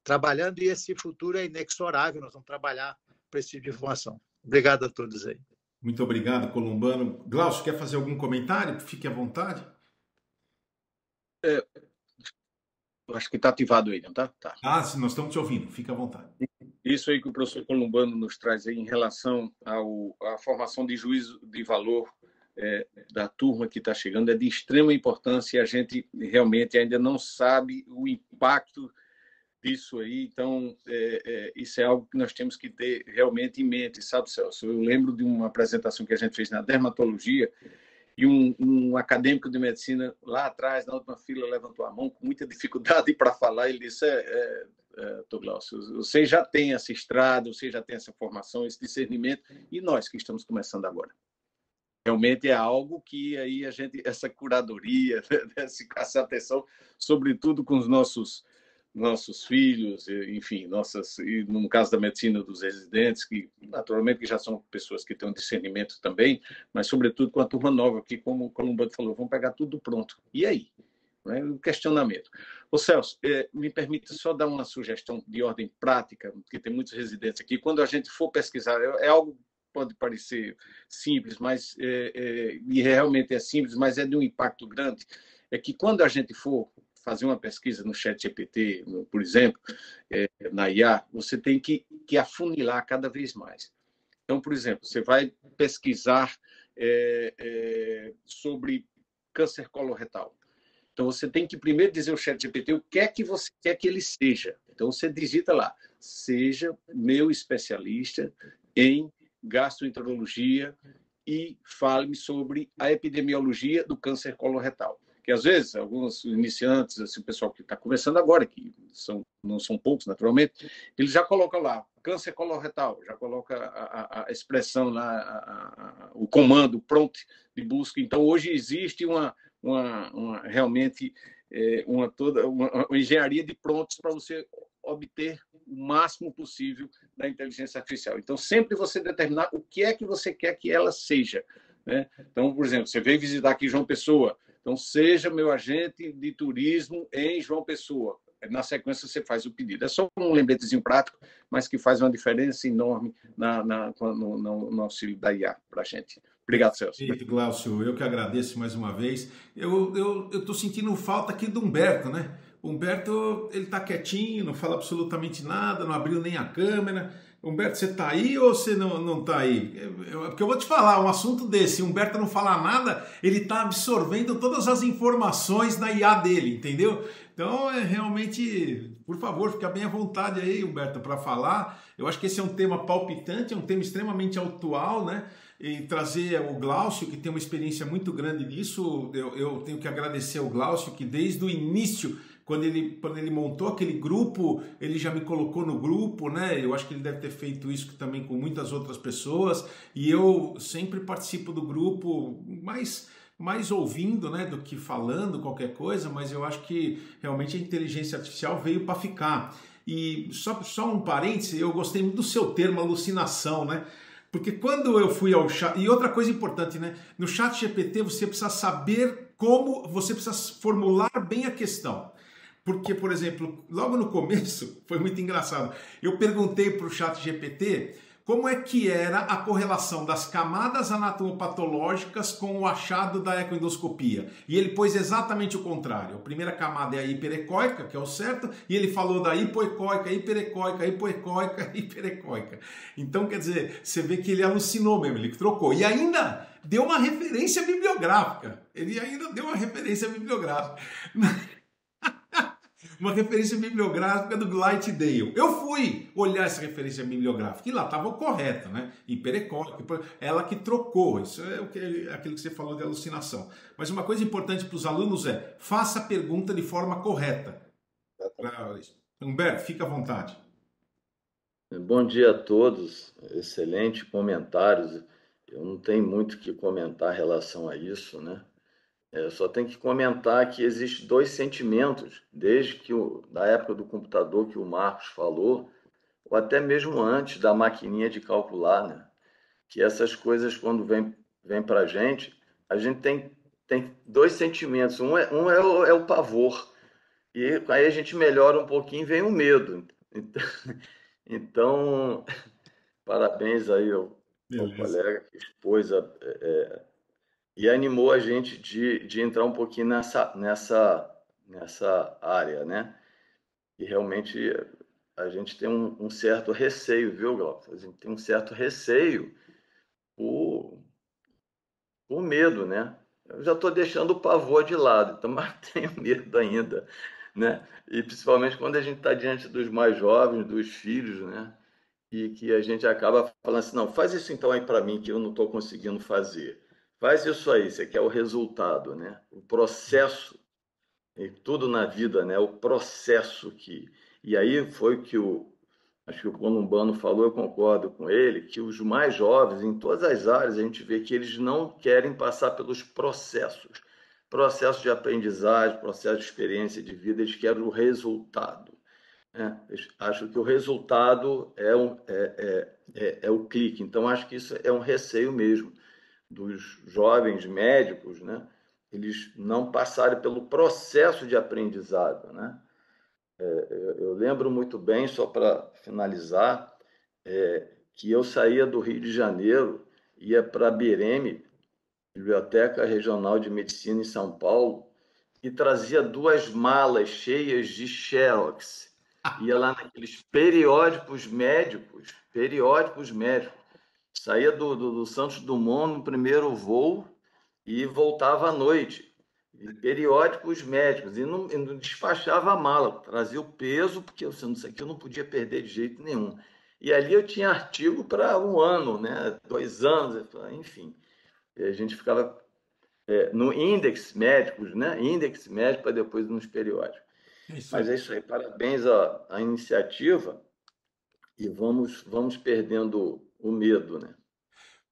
trabalhando e esse futuro é inexorável. Nós vamos trabalhar para esse tipo de informação. Obrigado a todos aí. Muito obrigado, Columbano. Glaucio, quer fazer algum comentário? Fique à vontade. Acho que está ativado aí, não está? Tá. Nós estamos te ouvindo, fica à vontade. Isso aí que o professor Columbano nos traz aí em relação à formação de juízo de valor da turma que está chegando é de extrema importância e a gente realmente ainda não sabe o impacto disso aí. Então, isso é algo que nós temos que ter realmente em mente, sabe, Celso? Eu lembro de uma apresentação que a gente fez na dermatologia e um acadêmico de medicina lá atrás, na última fila, levantou a mão com muita dificuldade para falar. Ele disse, Glaucio, você já tem essa estrada, você já tem essa formação, esse discernimento, e nós que estamos começando agora. realmente é algo que aí a gente, essa curadoria, essa atenção, sobretudo com os nossos filhos, enfim, e no caso da medicina dos residentes, que naturalmente que já são pessoas que têm um discernimento também, mas sobretudo com a turma nova, que como o Columbo falou, vão pegar tudo pronto. E aí? Né? O questionamento. Ô Celso, me permita só dar uma sugestão de ordem prática, porque tem muitos residentes aqui. Quando a gente for pesquisar, é algo que pode parecer simples, mas e realmente é simples, mas é de um impacto grande. É que quando a gente for fazer uma pesquisa no ChatGPT, por exemplo, na IA, você tem que afunilar cada vez mais. Então, por exemplo, você vai pesquisar sobre câncer coloretal. Então, você tem que primeiro dizer ao ChatGPT o que é que você quer que ele seja. Então, você digita lá, seja meu especialista em gastroenterologia e fale-me sobre a epidemiologia do câncer coloretal. Que às vezes, alguns iniciantes, assim, o pessoal que está começando agora, que não são poucos, naturalmente, eles já colocam lá, câncer coloretal, já coloca a expressão lá, o comando, prompt de busca. Então, hoje existe realmente uma engenharia de prompts para você obter o máximo possível da inteligência artificial. Então, sempre você determinar o que é que você quer que ela seja. Né? Então, por exemplo, você veio visitar aqui João Pessoa, então seja meu agente de turismo em João Pessoa. Na sequência, você faz o pedido. É só um lembretezinho prático, mas que faz uma diferença enorme no auxílio da IA para a gente. Obrigado, Celso. Perfeito, Glaucio. Eu que agradeço mais uma vez. Eu estou sentindo falta aqui do Humberto, né? O Humberto, ele está quietinho, não fala absolutamente nada, não abriu nem a câmera. Humberto, você está aí ou você não está aí? Porque eu vou te falar, um assunto desse, Humberto não falar nada, ele está absorvendo todas as informações da IA dele, entendeu? Então, realmente, por favor, fica bem à vontade aí, Humberto, para falar. Eu acho que esse é um tema palpitante, é um tema extremamente atual, né? E trazer o Glaucio, que tem uma experiência muito grande nisso, eu tenho que agradecer ao Glaucio, que desde o início, quando ele montou aquele grupo, ele já me colocou no grupo, né? Eu acho que ele deve ter feito isso também com muitas outras pessoas, e eu sempre participo do grupo, mais ouvindo, né, do que falando qualquer coisa, mas eu acho que realmente a inteligência artificial veio para ficar. E só um parêntese, eu gostei muito do seu termo, alucinação, né? Porque quando eu fui ao chat... E outra coisa importante, né? No chat GPT você precisa saber como... Você precisa formular bem a questão. Porque, por exemplo, logo no começo, foi muito engraçado. Eu perguntei para o chat GPT como é que era a correlação das camadas anatomopatológicas com o achado da ecoendoscopia. E ele pôs exatamente o contrário. A primeira camada é a hiperecóica, que é o certo, e ele falou da hipoecóica, hiperecóica, hipoecóica, hiperecóica. Então, quer dizer, você vê que ele alucinou mesmo, ele trocou. E ainda deu uma referência bibliográfica. Ele ainda deu uma referência bibliográfica. Uma referência bibliográfica do Glightdale. Eu fui olhar essa referência bibliográfica e lá estava correta, né? Hiperecóica, ela que trocou. Isso é aquilo que você falou de alucinação. Mas uma coisa importante para os alunos é: faça a pergunta de forma correta. Humberto, fica à vontade. Bom dia a todos. Excelente comentários. Eu não tenho muito o que comentar em relação a isso, né? Só tenho que comentar que existem dois sentimentos, desde da época do computador que o Marcos falou, ou até mesmo antes da maquininha de calcular, né? Que essas coisas, quando vem para a gente tem dois sentimentos. Um é o pavor, e aí a gente melhora um pouquinho e vem o medo. Então parabéns aí ao colega que expôs e animou a gente de entrar um pouquinho nessa área, né? E realmente a gente tem um certo receio, viu, Glaucio? A gente tem um certo receio por medo, né? Eu já estou deixando o pavor de lado, então, mas tenho medo ainda, né? E principalmente quando a gente está diante dos mais jovens, dos filhos, né? E que a gente acaba falando assim, não, faz isso então aí para mim que eu não estou conseguindo fazer. Faz isso aí, você quer o resultado, né? O processo, e tudo na vida, né? O processo que... E aí foi que acho que o Columbano falou, eu concordo com ele, que os mais jovens, em todas as áreas, a gente vê que eles não querem passar pelos processos. Processo de aprendizagem, processo de experiência de vida, eles querem o resultado. Né? Eles acham que o resultado é o clique. Então, acho que isso é um receio mesmo dos jovens médicos, né? Eles não passarem pelo processo de aprendizado, né? Eu lembro muito bem, só para finalizar, que eu saía do Rio de Janeiro, ia para a BIREME, Biblioteca Regional de Medicina em São Paulo, e trazia 2 malas cheias de xerox. Ia lá naqueles periódicos médicos. Saía do Santos Dumont no primeiro voo e voltava à noite. E periódicos médicos, e não despachava a mala, trazia o peso, porque isso aqui eu não podia perder de jeito nenhum. E ali eu tinha artigo para 1 ano, né? 2 anos, enfim. E a gente ficava no índex médicos, né? Índex médico para depois nos periódicos. Mas é isso aí, parabéns à iniciativa e vamos perdendo o medo, né?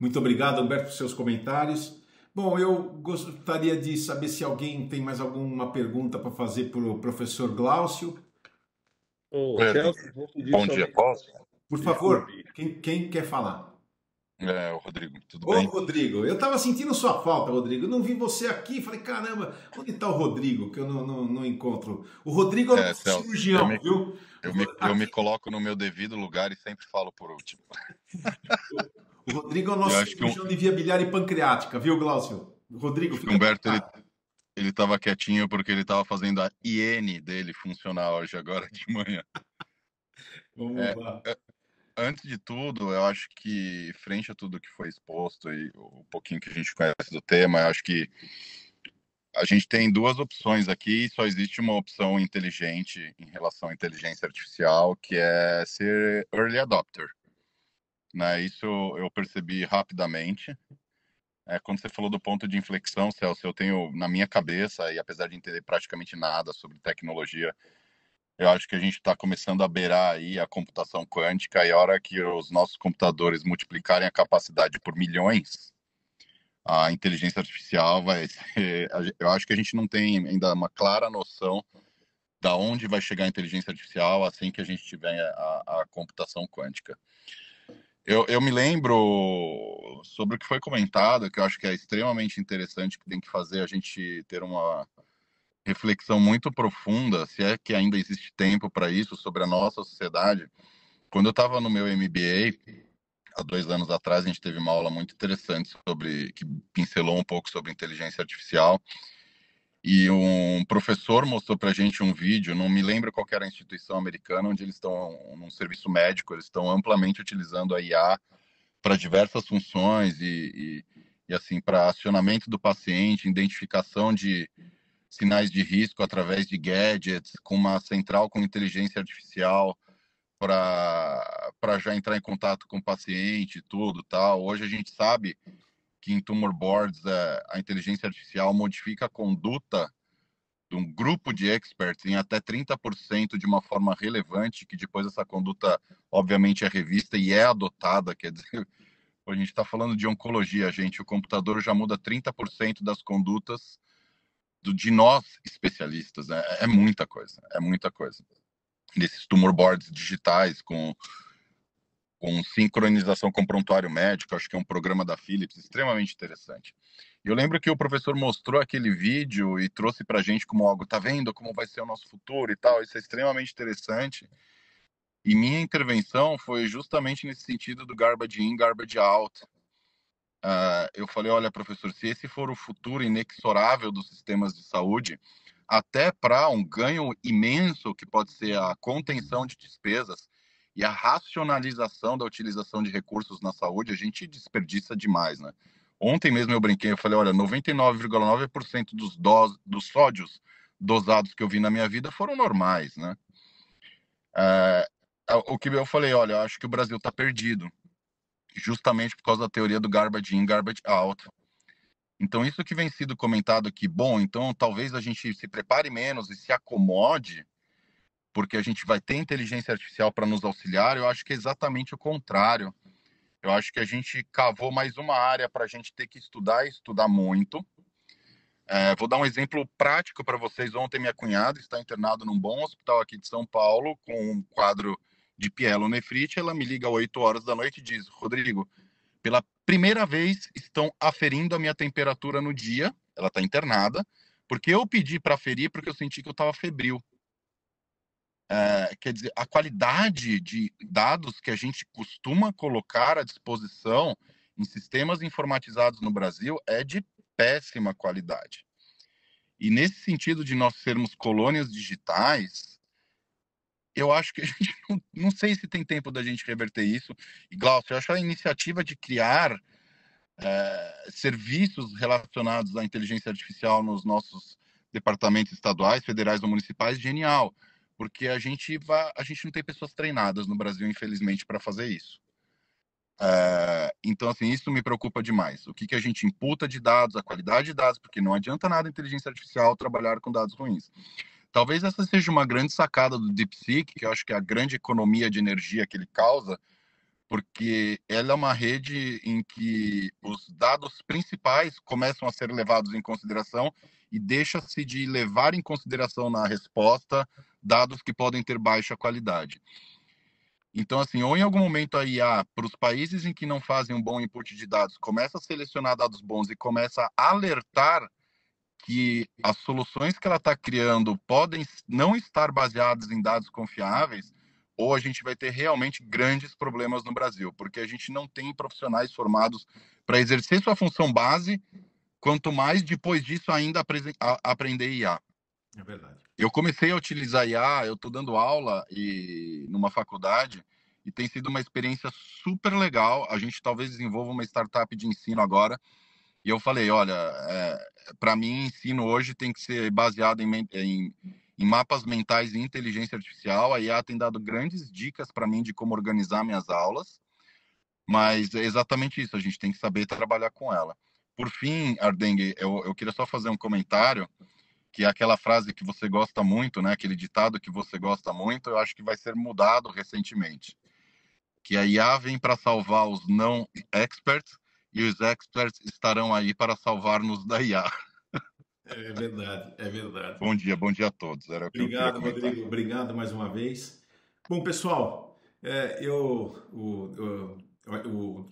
Muito obrigado, Humberto, por seus comentários. Bom, eu gostaria de saber se alguém tem mais alguma pergunta para fazer para o professor Glaucio. Celso, vou pedir Bom dia, somente. posso? Por favor, quem quer falar? O Rodrigo, tudo Ô, bem? Rodrigo, eu estava sentindo sua falta, Rodrigo. Eu não vi você aqui. Falei, caramba, onde está o Rodrigo? Que eu não encontro. O Rodrigo é o nosso Celso, cirurgião, viu? eu me coloco no meu devido lugar e sempre falo por último. O Rodrigo é o nosso cirurgião de via biliar e pancreática, viu, Glaucio? O Rodrigo, fica Humberto, ele estava quietinho porque ele estava fazendo a IN dele funcionar hoje, agora de manhã. Vamos lá. Antes de tudo, eu acho que, frente a tudo que foi exposto e o pouquinho que a gente conhece do tema, eu acho que a gente tem 2 opções aqui e só existe uma opção inteligente em relação à inteligência artificial, que é ser early adopter. Né? Isso eu percebi rapidamente. Quando você falou do ponto de inflexão, Celso, eu tenho na minha cabeça, e apesar de entender praticamente nada sobre tecnologia, eu acho que a gente está começando a beirar aí a computação quântica, e a hora que os nossos computadores multiplicarem a capacidade por milhões, a inteligência artificial vai ser... Eu acho que a gente não tem ainda uma clara noção da onde vai chegar a inteligência artificial assim que a gente tiver a computação quântica. Eu me lembro sobre o que foi comentado, que eu acho que é extremamente interessante, que tem que fazer a gente ter uma reflexão muito profunda, se é que ainda existe tempo para isso, sobre a nossa sociedade. Quando eu estava no meu MBA, há 2 anos atrás, a gente teve uma aula muito interessante que pincelou um pouco sobre inteligência artificial. E um professor mostrou para a gente um vídeo, não me lembro qual era a instituição americana, onde eles estão num serviço médico, eles estão amplamente utilizando a IA para diversas funções e assim, para acionamento do paciente, identificação de sinais de risco através de gadgets, com uma central com inteligência artificial para já entrar em contato com o paciente e tudo, tal. Hoje a gente sabe que em tumor boards a inteligência artificial modifica a conduta de um grupo de experts em até 30% de uma forma relevante, que depois essa conduta, obviamente, é revista e é adotada. Quer dizer, a gente está falando de oncologia, gente. O computador já muda 30% das condutas de nós especialistas. Né? É muita coisa, é muita coisa. Nesses tumor boards digitais, com sincronização com prontuário médico, acho que é um programa da Philips extremamente interessante. Eu lembro que o professor mostrou aquele vídeo e trouxe para a gente como algo, tá vendo como vai ser o nosso futuro e tal, isso é extremamente interessante. E minha intervenção foi justamente nesse sentido do garbage in, garbage out. Eu falei, olha, professor, se esse for o futuro inexorável dos sistemas de saúde, até para um ganho imenso que pode ser a contenção de despesas e a racionalização da utilização de recursos na saúde, a gente desperdiça demais, né? Ontem mesmo eu brinquei, eu falei, olha, 99,9% dos sódios dosados que eu vi na minha vida foram normais, né? O que eu falei, olha, eu acho que o Brasil está perdido, justamente por causa da teoria do garbage in, garbage out. Então, isso que vem sido comentado aqui, bom, então talvez a gente se prepare menos e se acomode, porque a gente vai ter inteligência artificial para nos auxiliar. Eu acho que é exatamente o contrário. Eu acho que a gente cavou mais uma área para a gente ter que estudar e estudar muito. Vou dar um exemplo prático para vocês. Ontem, minha cunhada está internada num bom hospital aqui de São Paulo, com um quadro de pielonefrite. Ela me liga às 8 horas da noite e diz: Rodrigo, pela primeira vez estão aferindo a minha temperatura no dia. Ela está internada, porque eu pedi para aferir porque eu senti que eu estava febril. Quer dizer, a qualidade de dados que a gente costuma colocar à disposição em sistemas informatizados no Brasil é de péssima qualidade. E nesse sentido de nós sermos colônias digitais, eu acho que a gente não sei se tem tempo da gente reverter isso. E, Glaucio, eu acho a iniciativa de criar serviços relacionados à inteligência artificial nos nossos departamentos estaduais, federais ou municipais genial, porque a gente não tem pessoas treinadas no Brasil, infelizmente, para fazer isso. Então, assim, isso me preocupa demais. O que a gente imputa de dados, a qualidade de dados, porque não adianta nada a inteligência artificial trabalhar com dados ruins. Talvez essa seja uma grande sacada do DeepSeek, que eu acho que é a grande economia de energia que ele causa, porque ela é uma rede em que os dados principais começam a ser levados em consideração e deixa-se de levar em consideração na resposta dados que podem ter baixa qualidade. Então, assim, ou em algum momento a IA, para os países em que não fazem um bom input de dados, começa a selecionar dados bons e começa a alertar que as soluções que ela está criando podem não estar baseadas em dados confiáveis, ou a gente vai ter realmente grandes problemas no Brasil, porque a gente não tem profissionais formados para exercer sua função base, quanto mais depois disso ainda aprender IA. É verdade. Eu comecei a utilizar IA, eu estou dando aula numa faculdade, e tem sido uma experiência super legal. A gente talvez desenvolva uma startup de ensino agora, e eu falei, olha, para mim, ensino hoje tem que ser baseado em mapas mentais e inteligência artificial. A IA tem dado grandes dicas para mim de como organizar minhas aulas, mas é exatamente isso, a gente tem que saber trabalhar com ela. Por fim, Ardengue, eu queria só fazer um comentário, que é aquela frase que você gosta muito, né? Aquele ditado que você gosta muito, eu acho que vai ser mudado recentemente. Que a IA vem para salvar os não experts e os experts estarão aí para salvar-nos da IA. É verdade, é verdade. Bom dia a todos. Era o que Obrigado, eu queria comentar. Rodrigo. Obrigado mais uma vez. Bom, pessoal,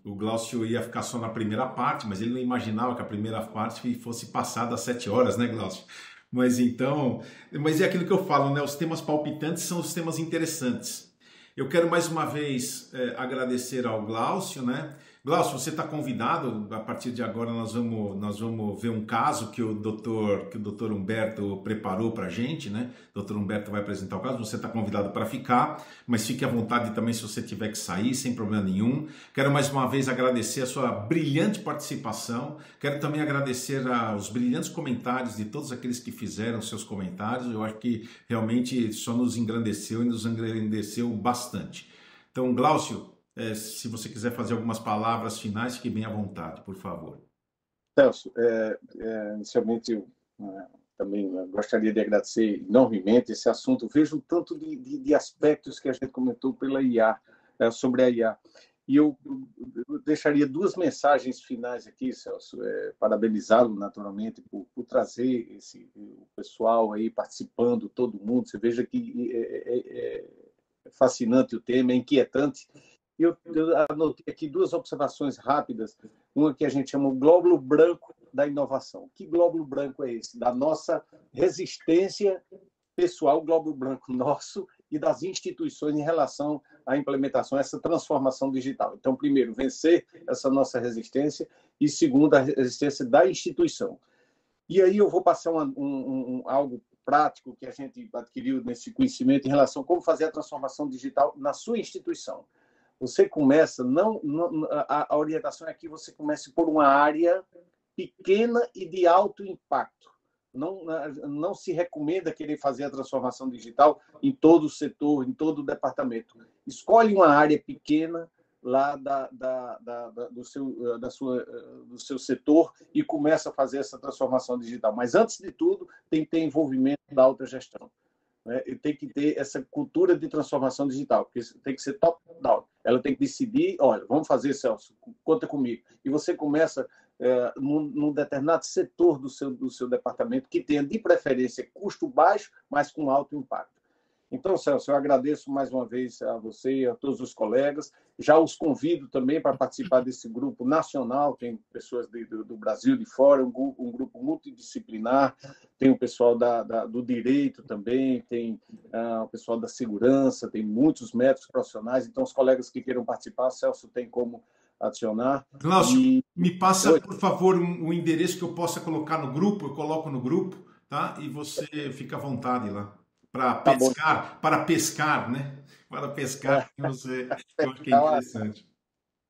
o Glaucio ia ficar só na primeira parte, mas ele não imaginava que a primeira parte fosse passada às 7 horas, né, Glaucio? Mas é aquilo que eu falo, né? Os temas palpitantes são os temas interessantes. Eu quero mais uma vez agradecer ao Glaucio, né? Glaucio, você está convidado. A partir de agora nós vamos ver um caso que o doutor Humberto preparou para a gente, né? O doutor Humberto vai apresentar o caso. Você está convidado para ficar, mas fique à vontade também se você tiver que sair, sem problema nenhum. Quero mais uma vez agradecer a sua brilhante participação. Quero também agradecer aos brilhantes comentários de todos aqueles que fizeram seus comentários. Eu acho que realmente só nos engrandeceu e nos engrandeceu bastante. Então, Glaucio, se você quiser fazer algumas palavras finais, fique bem à vontade, por favor. Celso, inicialmente eu também gostaria de agradecer enormemente esse assunto. Vejo um tanto de aspectos que a gente comentou pela IA, sobre a IA. E eu deixaria 2 mensagens finais aqui, Celso. Parabenizá-lo, naturalmente, por trazer o pessoal aí participando, todo mundo. Você veja que é fascinante o tema, é inquietante. Eu anotei aqui 2 observações rápidas. Uma que a gente chama o glóbulo branco da inovação. Que glóbulo branco é esse? Da nossa resistência pessoal, o glóbulo branco nosso e das instituições em relação à implementação, essa transformação digital. Então, primeiro, vencer essa nossa resistência e, segundo, a resistência da instituição. E aí eu vou passar algo prático que a gente adquiriu nesse conhecimento em relação a como fazer a transformação digital na sua instituição. Você começa, a orientação é que você comece por uma área pequena e de alto impacto. Não se recomenda querer fazer a transformação digital em todo o setor, em todo o departamento. Escolhe uma área pequena lá do seu setor e começa a fazer essa transformação digital. Mas, antes de tudo, tem que ter envolvimento da alta gestão. né? E tem que ter essa cultura de transformação digital, porque tem que ser top-down. Ela tem que decidir, olha, vamos fazer, Celso, conta comigo. E você começa num determinado setor do seu departamento que tenha, de preferência, custo baixo, mas com alto impacto. Então, Celso, eu agradeço mais uma vez a você e a todos os colegas. Já os convido também para participar desse grupo nacional. Tem pessoas do Brasil, de fora, um grupo multidisciplinar. Tem o pessoal do direito também, tem o pessoal da segurança, tem muitos médicos profissionais. Então, os colegas que queiram participar, Celso tem como adicionar. Glaucio, me passa, por favor, um endereço que eu possa colocar no grupo. Eu coloco no grupo, tá? E você fica à vontade lá. Para pescar, né? Para pescar, eu acho que é interessante.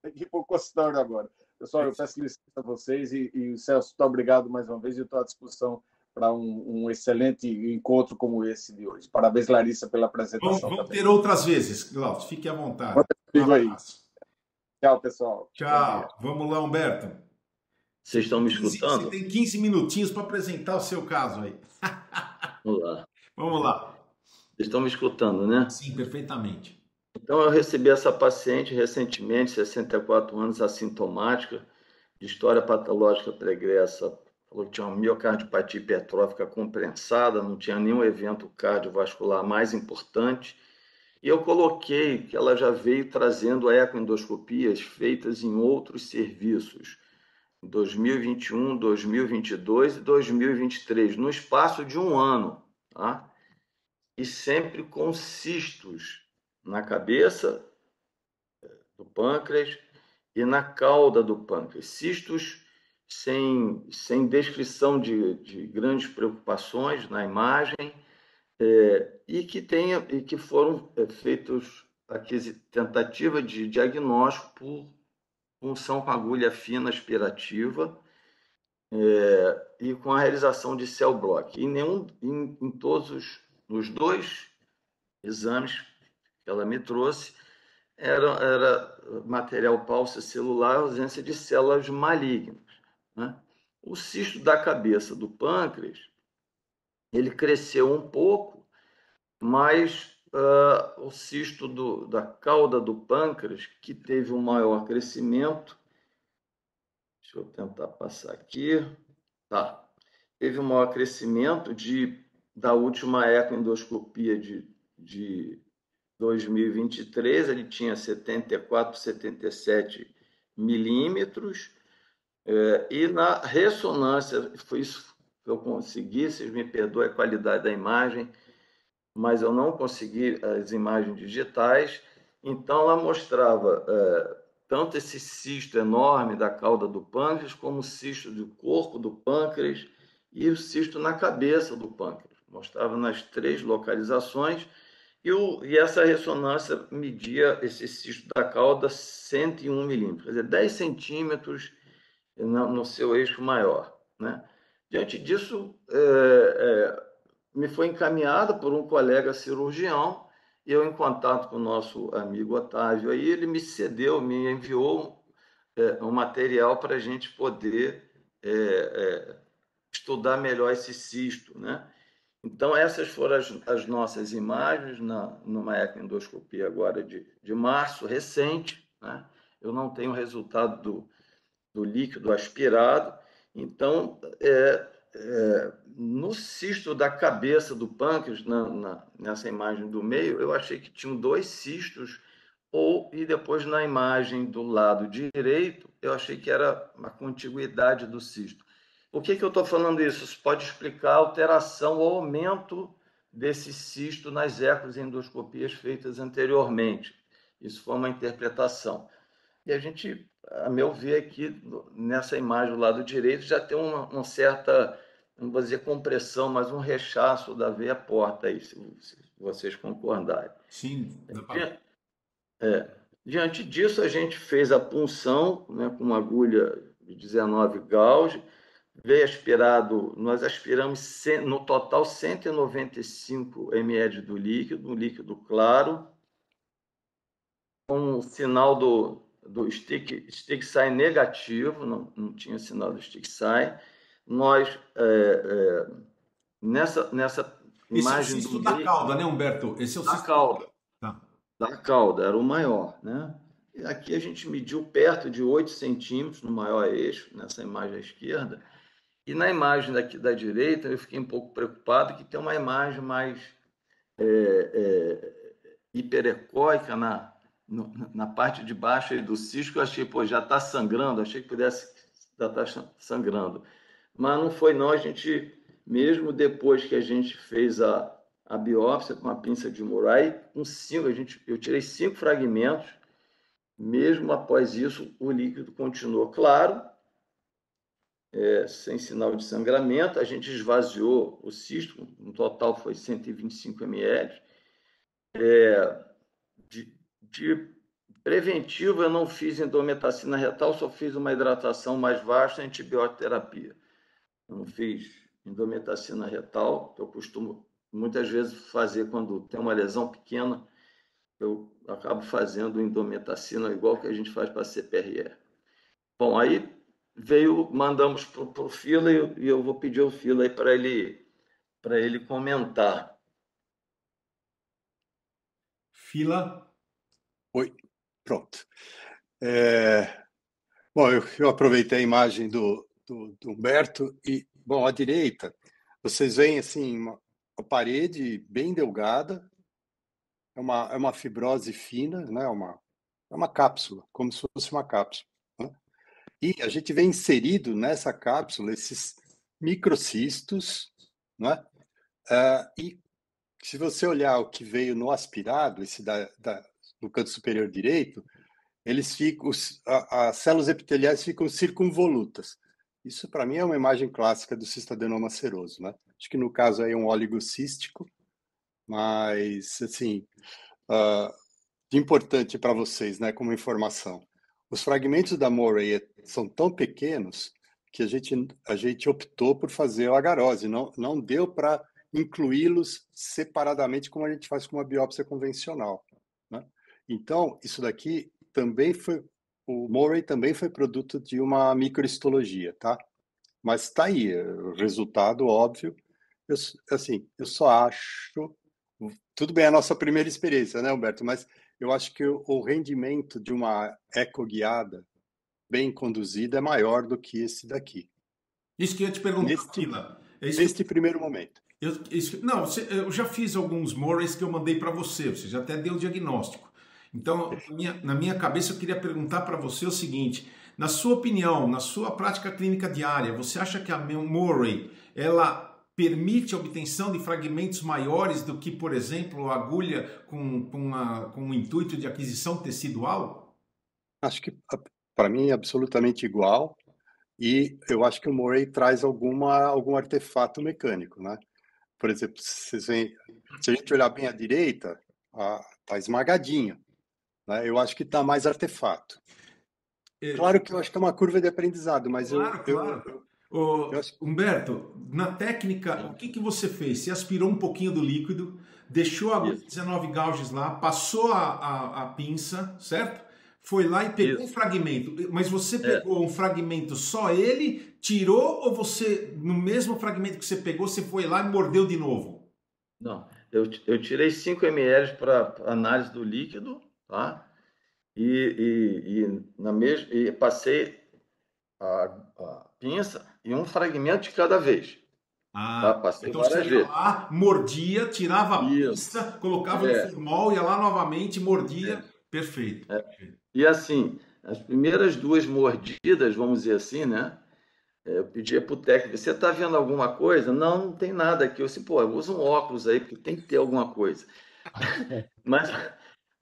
Tem que ir para o consultório agora. Pessoal, eu peço licença a vocês e Celso, muito obrigado mais uma vez e estou à disposição para um excelente encontro como esse de hoje. Parabéns, Larissa, pela apresentação. Vamos ter outras vezes, Glaucio, fique à vontade. Um aí. Tchau, pessoal. Tchau. Vamos lá, Humberto. Vocês estão me escutando? Você tem 15 minutinhos para apresentar o seu caso aí. Vamos lá. Vamos lá. Vocês estão me escutando, né? Sim, perfeitamente. Então, eu recebi essa paciente recentemente, 64 anos, assintomática, de história patológica pregressa. Falou que tinha uma miocardiopatia hipertrófica compensada, não tinha nenhum evento cardiovascular mais importante. E eu coloquei que ela já veio trazendo ecoendoscopias feitas em outros serviços, em 2021, 2022 e 2023, no espaço de um ano, tá? E sempre com cistos na cabeça do pâncreas e na cauda do pâncreas. Cistos sem descrição de grandes preocupações na imagem, e que foram feitos tentativa de diagnóstico por punção com agulha fina aspirativa, e com a realização de cell block. Em todos os dois exames que ela me trouxe, era material paucicelular, ausência de células malignas, né? O cisto da cabeça do pâncreas, ele cresceu um pouco, mas o cisto da cauda do pâncreas, que teve um maior crescimento, deixa eu tentar passar aqui, tá? Teve um maior crescimento da última ecoendoscopia de 2023, ele tinha 74, 77 milímetros, e na ressonância, foi isso que eu consegui, vocês me perdoem a qualidade da imagem, mas eu não consegui as imagens digitais, então ela mostrava tanto esse cisto enorme da cauda do pâncreas, como o cisto do corpo do pâncreas e o cisto na cabeça do pâncreas. Mostrava nas 3 localizações, e essa ressonância media esse cisto da cauda 101 milímetros, quer dizer, 10 centímetros no seu eixo maior, né? Diante disso, me foi encaminhada por um colega cirurgião, e eu, em contato com o nosso amigo Otávio, aí ele me enviou um material para a gente poder estudar melhor esse cisto, né? Então, essas foram as nossas imagens numa ecoendoscopia agora de março, recente, né? Eu não tenho resultado do líquido aspirado. Então, no cisto da cabeça do pâncreas, nessa imagem do meio, eu achei que tinham 2 cistos, e depois na imagem do lado direito, eu achei que era uma contiguidade do cisto. Por que eu estou falando isso? Isso pode explicar a alteração ou aumento desse cisto nas ecoendoscopias feitas anteriormente. Isso foi uma interpretação. E a gente, a meu ver, aqui nessa imagem do lado direito, já tem uma certa, não vou dizer compressão, mas um rechaço da veia porta aí, se vocês concordarem. Sim. Diante disso, a gente fez a punção, né, com uma agulha de 19 gauge, veio aspirado, nós aspiramos no total 195 ml do líquido, um líquido claro, com o sinal do stick sign negativo, não tinha sinal do stick sign. Nós, nessa Esse é o imagem do cisto da meio cauda, né, Humberto? Esse é o da cisto cauda. Tá. Da cauda, era o maior, né? E aqui a gente mediu perto de 8 centímetros no maior eixo, nessa imagem à esquerda. E na imagem daqui da direita, eu fiquei um pouco preocupado que tem uma imagem mais hiperecóica na parte de baixo aí do cisto, que eu achei, pô, já está sangrando, achei que pudesse já estar sangrando. Mas não foi não, a gente, mesmo depois que a gente fez a biópsia com a pinça de Murray, eu tirei 5 fragmentos, mesmo após isso, o líquido continuou claro, sem sinal de sangramento, a gente esvaziou o cisto, no total foi 125 ml. De preventivo, eu não fiz indometacina retal, só fiz uma hidratação mais vasta em antibiótico terapia. Eu não fiz indometacina retal, que eu costumo muitas vezes fazer quando tem uma lesão pequena, eu acabo fazendo indometacina igual que a gente faz para CPRE. Bom, aí mandamos para o Fila e eu vou pedir ao Fila aí para ele comentar. Fila. Oi, pronto. Bom, eu aproveitei a imagem do Humberto e, bom, à direita, vocês veem assim uma parede bem delgada, é uma fibrose fina, né? É uma cápsula, como se fosse uma cápsula, né? E a gente vê inserido nessa cápsula esses microcistos, né? E se você olhar o que veio no aspirado, esse no canto superior direito, as células epiteliais ficam circunvolutas. Isso, para mim, é uma imagem clássica do cistadenoma seroso, né? Acho que no caso aí é um oligocístico, mas, assim, de importante para vocês, né, como informação. Os fragmentos da Murray são tão pequenos que a gente optou por fazer a agarose, não deu para incluí-los separadamente como a gente faz com uma biópsia convencional, né? Então, isso daqui o Murray também foi produto de uma microhistologia, tá? Mas está aí, o resultado óbvio. Eu só acho, tudo bem, é a nossa primeira experiência, né, Humberto? Mas eu acho que o rendimento de uma eco guiada bem conduzida é maior do que esse daqui. Isso que eu ia te perguntar, Fila. Neste primeiro momento. Eu já fiz alguns Murrays que eu mandei para você já até deu o diagnóstico. Então, na minha cabeça, eu queria perguntar para você o seguinte: na sua opinião, na sua prática clínica diária, você acha que a Murray ela permite a obtenção de fragmentos maiores do que, por exemplo, a agulha com o intuito de aquisição tecidual? Acho que, para mim, é absolutamente igual. E eu acho que o Murray traz algum artefato mecânico, né? Por exemplo, se a gente olhar bem à direita, tá esmagadinho, né? Eu acho que tá mais artefato. Claro que eu acho que é uma curva de aprendizado, mas claro. Humberto, na técnica, o que você fez? Você aspirou um pouquinho do líquido, deixou a 19 gauges lá, passou a pinça, certo? Foi lá e pegou um fragmento. Mas você pegou um fragmento só ele, tirou, ou você, no mesmo fragmento que você pegou, você foi lá e mordeu de novo? Não, eu tirei 5 ml para análise do líquido, tá? E passei a pinça e um fragmento de cada vez. Tá? Passei então você ia lá, mordia, tirava a pinça, colocava no formol, ia lá novamente, mordia. Perfeito. E assim, as primeiras 2 mordidas, vamos dizer assim, né? Eu pedia para o técnico: você está vendo alguma coisa? Não tem nada aqui. Eu disse: pô, usa um óculos aí, porque tem que ter alguma coisa. Mas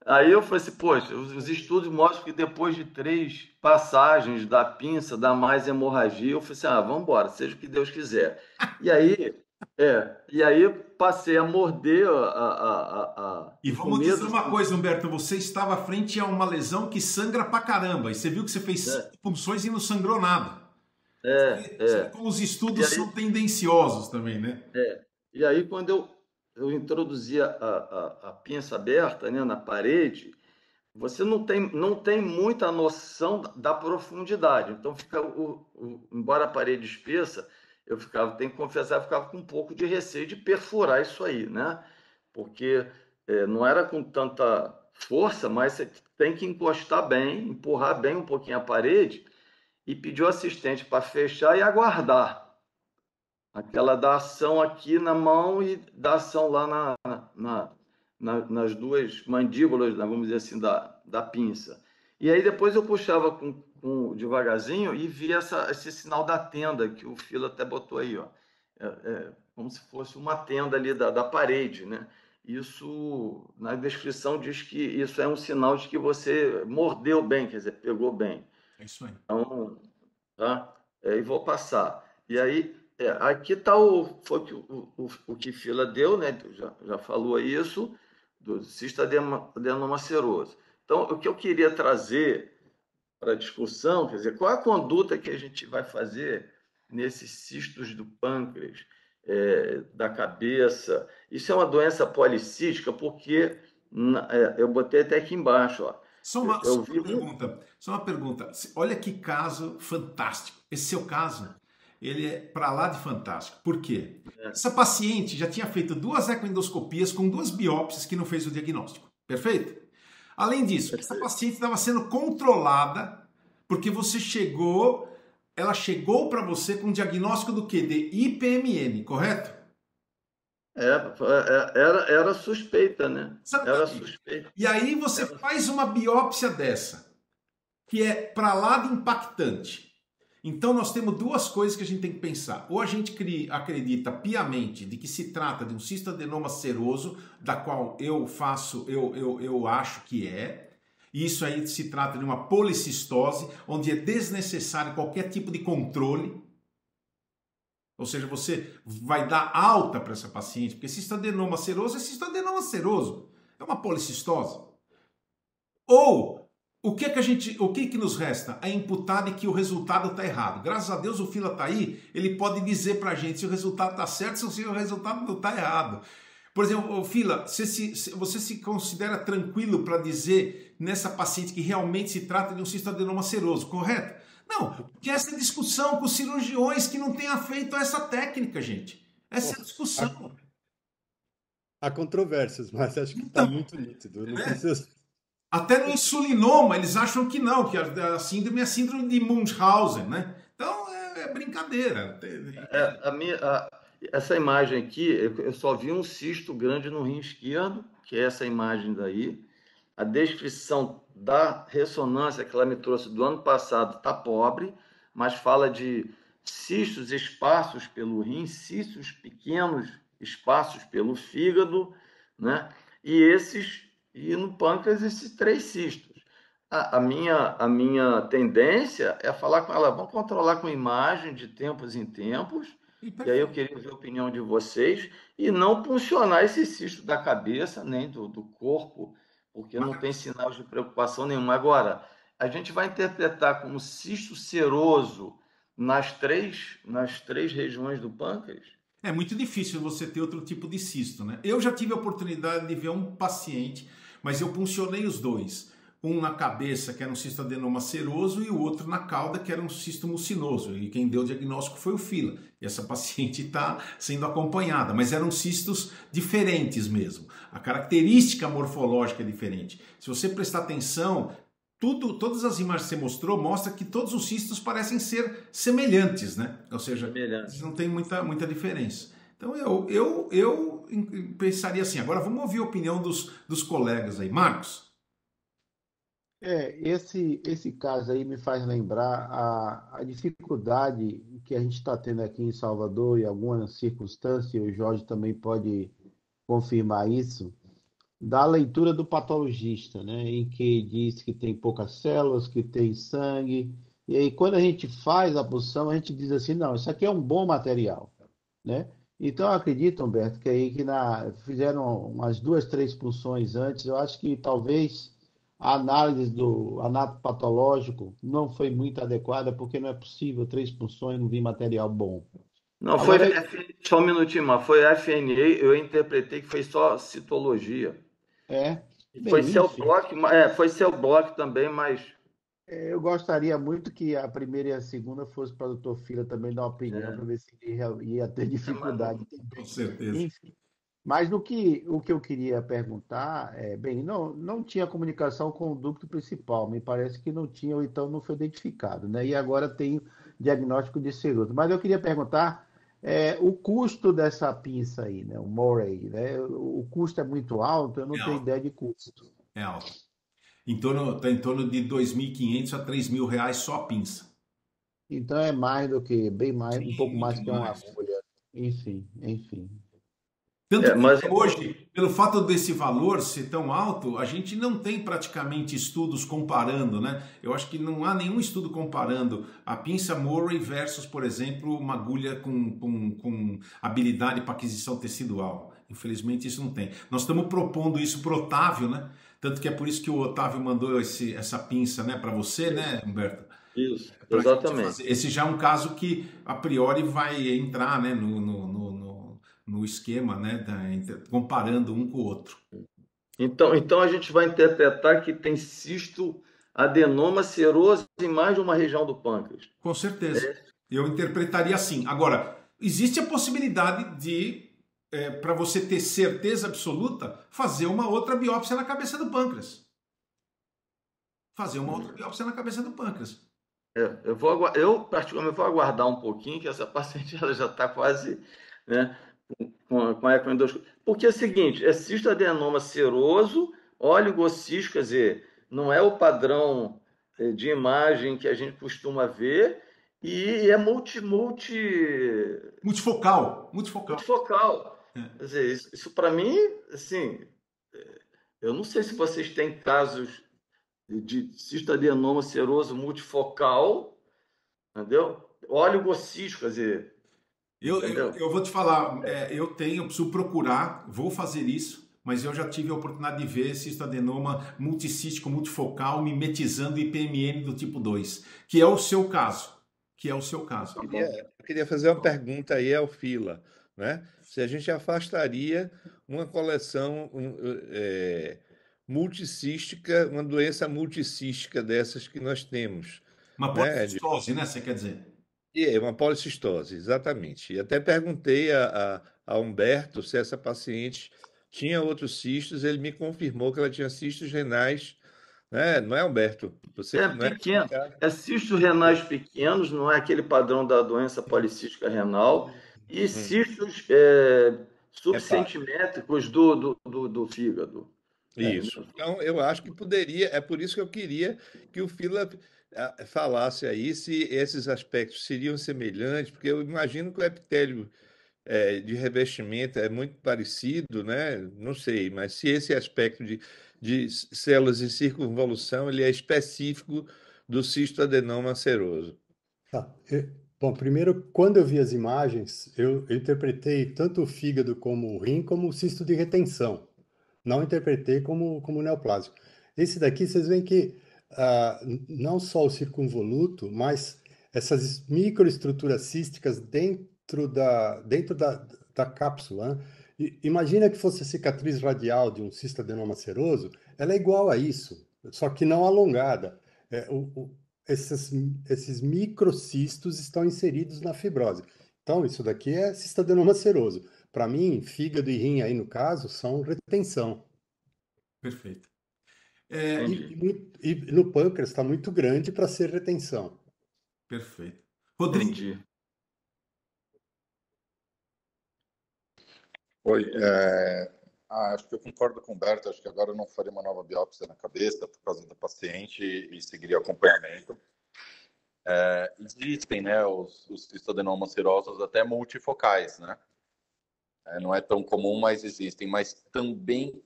aí eu falei assim: poxa, os estudos mostram que depois de 3 passagens da pinça dá mais hemorragia. Eu falei assim: vamos embora, seja o que Deus quiser. E aí passei a morder E vamos dizer uma coisa, Humberto, você estava frente a uma lesão que sangra pra caramba, e você viu que você fez 5 punções e não sangrou nada. Como os estudos são tendenciosos também, né? E aí, quando eu introduzi a pinça aberta, né, na parede, você não tem muita noção da profundidade. Então, embora a parede espessa, tenho que confessar, eu ficava com um pouco de receio de perfurar isso aí, né? Porque não era com tanta força, mas você tem que encostar bem, empurrar bem um pouquinho a parede e pedir o assistente para fechar e aguardar. Aquela da ação aqui na mão e da ação lá nas duas mandíbulas, né, vamos dizer assim, da pinça. E aí depois eu puxava devagarzinho e via esse sinal da tenda, que o Fila até botou aí, ó. Como se fosse uma tenda ali da parede, né? Isso, na descrição, diz que isso é um sinal de que você mordeu bem, quer dizer, pegou bem. É isso aí. Então, tá? E vou passar. E aí, aqui está foi o que Fila deu, né? Já falou isso, do cistadenoma seroso. Então, o que eu queria trazer para a discussão, quer dizer, qual a conduta que a gente vai fazer nesses cistos do pâncreas, da cabeça? Isso é uma doença policística, porque eu botei até aqui embaixo, ó. Só uma pergunta. Olha que caso fantástico. Esse seu caso, ele é para lá de fantástico. Por quê? Essa paciente já tinha feito 2 ecoendoscopias com 2 biópsias que não fez o diagnóstico. Perfeito? Além disso, essa paciente estava sendo controlada porque ela chegou para você com um diagnóstico do quê? De IPMN, correto? Era suspeita, né? Exatamente. Era suspeita. E aí você faz uma biópsia dessa, que é para lá de impactante. Então nós temos 2 coisas que a gente tem que pensar. Ou a gente acredita piamente de que se trata de um cistadenoma seroso, da qual eu acho que é. E isso aí se trata de uma policistose, onde é desnecessário qualquer tipo de controle. Ou seja, você vai dar alta para essa paciente, porque cistadenoma seroso é cistadenoma seroso. É uma policistose. Ou o que nos resta? É imputar de que o resultado está errado. Graças a Deus o Fila está aí, ele pode dizer para a gente se o resultado está certo ou se o resultado não está errado. Por exemplo, Fila, você se considera tranquilo para dizer nessa paciente que realmente se trata de um cistadenoma seroso, correto? Não, porque essa é discussão com os cirurgiões que não tenham feito essa técnica, gente. Essa é a discussão. Há controvérsias, mas acho que está muito nítido. Não precisa... Até no insulinoma, eles acham que não, que a síndrome é síndrome de Munchausen, né? Então, é brincadeira. Essa imagem aqui, eu só vi um cisto grande no rim esquerdo, que é essa imagem daí. A descrição da ressonância que ela me trouxe do ano passado está pobre, mas fala de cistos esparsos pelo rim, cistos pequenos esparsos pelo fígado, né? E no pâncreas esses 3 cistos. A minha tendência é falar com ela, vamos controlar com imagem de tempos em tempos, e aí eu queria ver a opinião de vocês, e não puncionar esse cisto da cabeça, nem do corpo, porque não tem sinais de preocupação nenhuma. Agora, a gente vai interpretar como cisto seroso nas três regiões do pâncreas? É muito difícil você ter outro tipo de cisto, né? Eu já tive a oportunidade de ver um paciente, mas eu puncionei os 2. Um na cabeça, que era um cistadenoma seroso, e o outro na cauda, que era um cisto mucinoso. E quem deu o diagnóstico foi o Fila. E essa paciente está sendo acompanhada, mas eram cistos diferentes mesmo. A característica morfológica é diferente. Se você prestar atenção, todas as imagens que você mostrou mostram que todos os cistos parecem ser semelhantes, né? Ou seja, não tem muita diferença. Então eu pensaria assim. Agora vamos ouvir a opinião dos colegas aí. Marcos? Esse caso aí me faz lembrar a dificuldade que a gente está tendo aqui em Salvador, em algumas circunstâncias, e o Jorge também pode confirmar isso, da leitura do patologista, né, em que diz que tem poucas células, que tem sangue, e aí quando a gente faz a punção, a gente diz assim, não, isso aqui é um bom material, né? Então eu acredito, Humberto, que aí fizeram umas 2, 3 punções antes, eu acho que talvez a análise do anatopatológico não foi muito adequada, porque não é possível 3 punções e não vir material bom. Não, só um minutinho, mas foi FNA, eu interpretei que foi só citologia. Foi cell block também, mas Eu gostaria muito que a primeira e a segunda fosse para o doutor Fila também dar uma opinião, para ver se ele ia ter Mas não, dificuldade Com também. certeza. Enfim, mas o que eu queria perguntar bem, não tinha comunicação com o ducto principal, me parece que não tinha, ou então não foi identificado, né? E agora tem diagnóstico de cirúrgico. Mas eu queria perguntar o custo dessa pinça aí, né? O Morey, né? O custo é muito alto, eu não É tenho alto. ideia de custo. É alto. Tá em torno de 2.500 a 3.000 reais só a pinça. Então é mais do que, bem mais, um Sim, pouco muito mais que uma mais. agulha. Enfim, enfim. Tanto que mas hoje, pelo fato desse valor ser tão alto, a gente não tem praticamente estudos comparando, né? Eu acho que não há nenhum estudo comparando a pinça Murray versus, por exemplo, uma agulha com habilidade para aquisição tecidual. Infelizmente isso não tem. Nós estamos propondo isso para o Otávio, né? Tanto que é por isso que o Otávio mandou essa pinça, né, para você, né, Humberto? isso, Para a gente exatamente. fazer. Esse já é um caso que a priori vai entrar, né, no esquema, né, comparando um com o outro. Então a gente vai interpretar que tem cisto adenoma seroso em mais de uma região do pâncreas. Com certeza. Eu interpretaria assim. Agora, existe a possibilidade de, para você ter certeza absoluta, fazer uma outra biópsia na cabeça do pâncreas. Fazer uma outra biópsia na cabeça do pâncreas. Eu particularmente vou aguardar um pouquinho, que essa paciente ela já está quase, né, com a ecoendoscopia. Porque é o seguinte, é cistoadenoma seroso, oligocisto, quer dizer, não é o padrão de imagem que a gente costuma ver, e é Multifocal. multifocal. É. Quer dizer, isso para mim, assim, eu não sei se vocês têm casos de cistoadenoma seroso multifocal, entendeu? Oligocisto, quer dizer, entendeu? Eu vou te falar, eu preciso procurar, vou fazer isso, mas eu já tive a oportunidade de ver cistoadenoma multicístico multifocal mimetizando IPMN do tipo 2, que é o seu caso. Que é o seu caso. Eu queria fazer uma pergunta aí ao Fila, né? Se a gente afastaria uma coleção multicística, uma doença multicística dessas que nós temos, Uma né? policistose, né? Você quer dizer? E é uma policistose, exatamente. E até perguntei a Humberto se essa paciente tinha outros cistos, ele me confirmou que ela tinha cistos renais, né? Não é, Humberto? Você É não é? pequeno, é cistos renais pequenos, não é aquele padrão da doença policística renal, e Hum, cistos hepático. subcentimétricos do fígado. Isso. Então, eu acho que poderia, é por isso que eu queria que o Fila falasse aí se esses aspectos seriam semelhantes, porque eu imagino que o epitélio de revestimento é muito parecido, né? Não sei, mas se esse aspecto de células em circunvolução, ele é específico do cistoadenoma seroso. Tá. Bom, primeiro, quando eu vi as imagens, eu interpretei tanto o fígado como o rim como o cisto de retenção. Não interpretei como neoplásico. Esse daqui, vocês veem que não só o circunvoluto, mas essas microestruturas císticas dentro da cápsula, né? Imagina que fosse a cicatriz radial de um cistoadenoma seroso, ela é igual a isso, só que não alongada. É, esses, esses microcistos estão inseridos na fibrose. Então, isso daqui é cistoadenoma seroso. Para mim, fígado e rim aí no caso são retenção. Perfeito. Entendi. E no pâncreas está muito grande para ser retenção. Perfeito. Rodrigo, Entendi. Oi, acho que eu concordo com o Humberto, acho que agora eu não faria uma nova biópsia na cabeça por causa da paciente e seguiria acompanhamento. Existem, né, os cistadenomas serosos até multifocais, né? Não é tão comum, mas existem. Mas também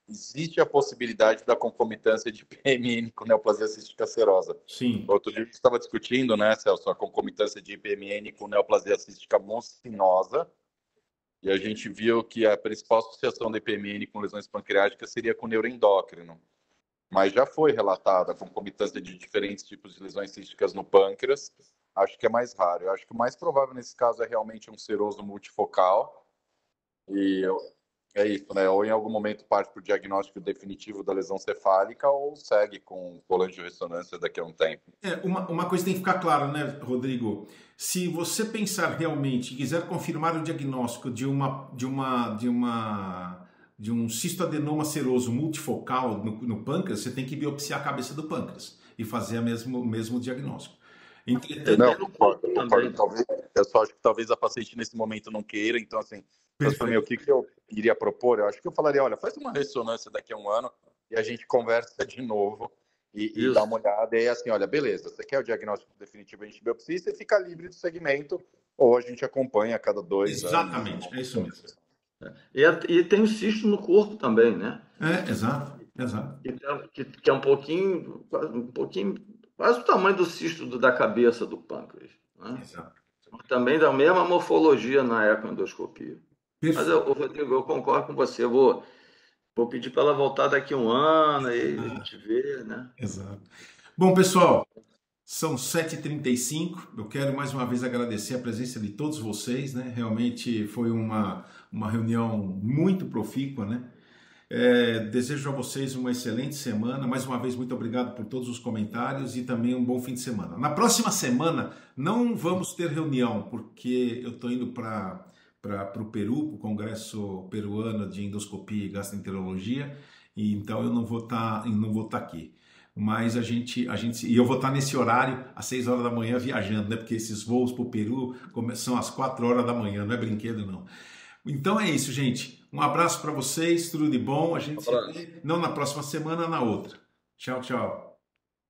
existe a possibilidade da concomitância de PMN com neoplasia cística serosa. sim. Outro dia a gente estava discutindo, né, Celso, a concomitância de PMN com neoplasia cística mucinosa, e a gente viu que a principal associação da IPMN com lesões pancreáticas seria com neuroendócrino. Mas já foi relatada a concomitância de diferentes tipos de lesões císticas no pâncreas. Acho que é mais raro. Eu acho que o mais provável nesse caso é realmente um seroso multifocal. E É isso, né? Ou em algum momento parte para o diagnóstico definitivo da lesão cefálica ou segue com colante de ressonância daqui a um tempo. Uma coisa tem que ficar clara, né, Rodrigo? Se você pensar realmente e quiser confirmar o diagnóstico de um cistoadenoma seroso multifocal no pâncreas, você tem que biopsiar a cabeça do pâncreas e fazer o mesmo diagnóstico. Não, talvez, eu só acho que talvez a paciente nesse momento não queira, então assim, o que eu iria propor? Eu acho que eu falaria, olha, faz uma ressonância daqui a um ano e a gente conversa de novo e dá uma olhada e assim, olha, beleza, você quer o diagnóstico definitivo, a gente biopsia, você fica livre do segmento ou a gente acompanha a cada 2 anos. Exatamente, é isso mesmo. E tem o cisto no corpo também, né? Exato. Que é um pouquinho, quase o tamanho do cisto da cabeça do pâncreas, né? Exato. Também da mesma morfologia na ecoendoscopia. Mas, Rodrigo, eu concordo com você. Vou pedir para ela voltar daqui a um ano, aí a gente vê, né? Exato. Bom, pessoal, são 7h35. Eu quero mais uma vez agradecer a presença de todos vocês, né? Realmente foi uma reunião muito profícua, né? Desejo a vocês uma excelente semana. Mais uma vez, muito obrigado por todos os comentários e também um bom fim de semana. Na próxima semana não vamos ter reunião, porque eu estou indo para o Peru, para o Congresso Peruano de Endoscopia e Gastroenterologia, e então eu não vou estar aqui. Mas e eu vou estar nesse horário às 6 horas da manhã viajando, né? Porque esses voos para o Peru são às 4 horas da manhã, não é brinquedo não. Então é isso, gente. Um abraço para vocês, tudo de bom. A gente se vê não na próxima semana, na outra. Tchau, tchau.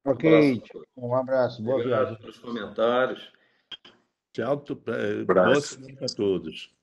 Ok, um abraço, boa viagem. Obrigado pelos comentários. Tchau, boa semana para todos.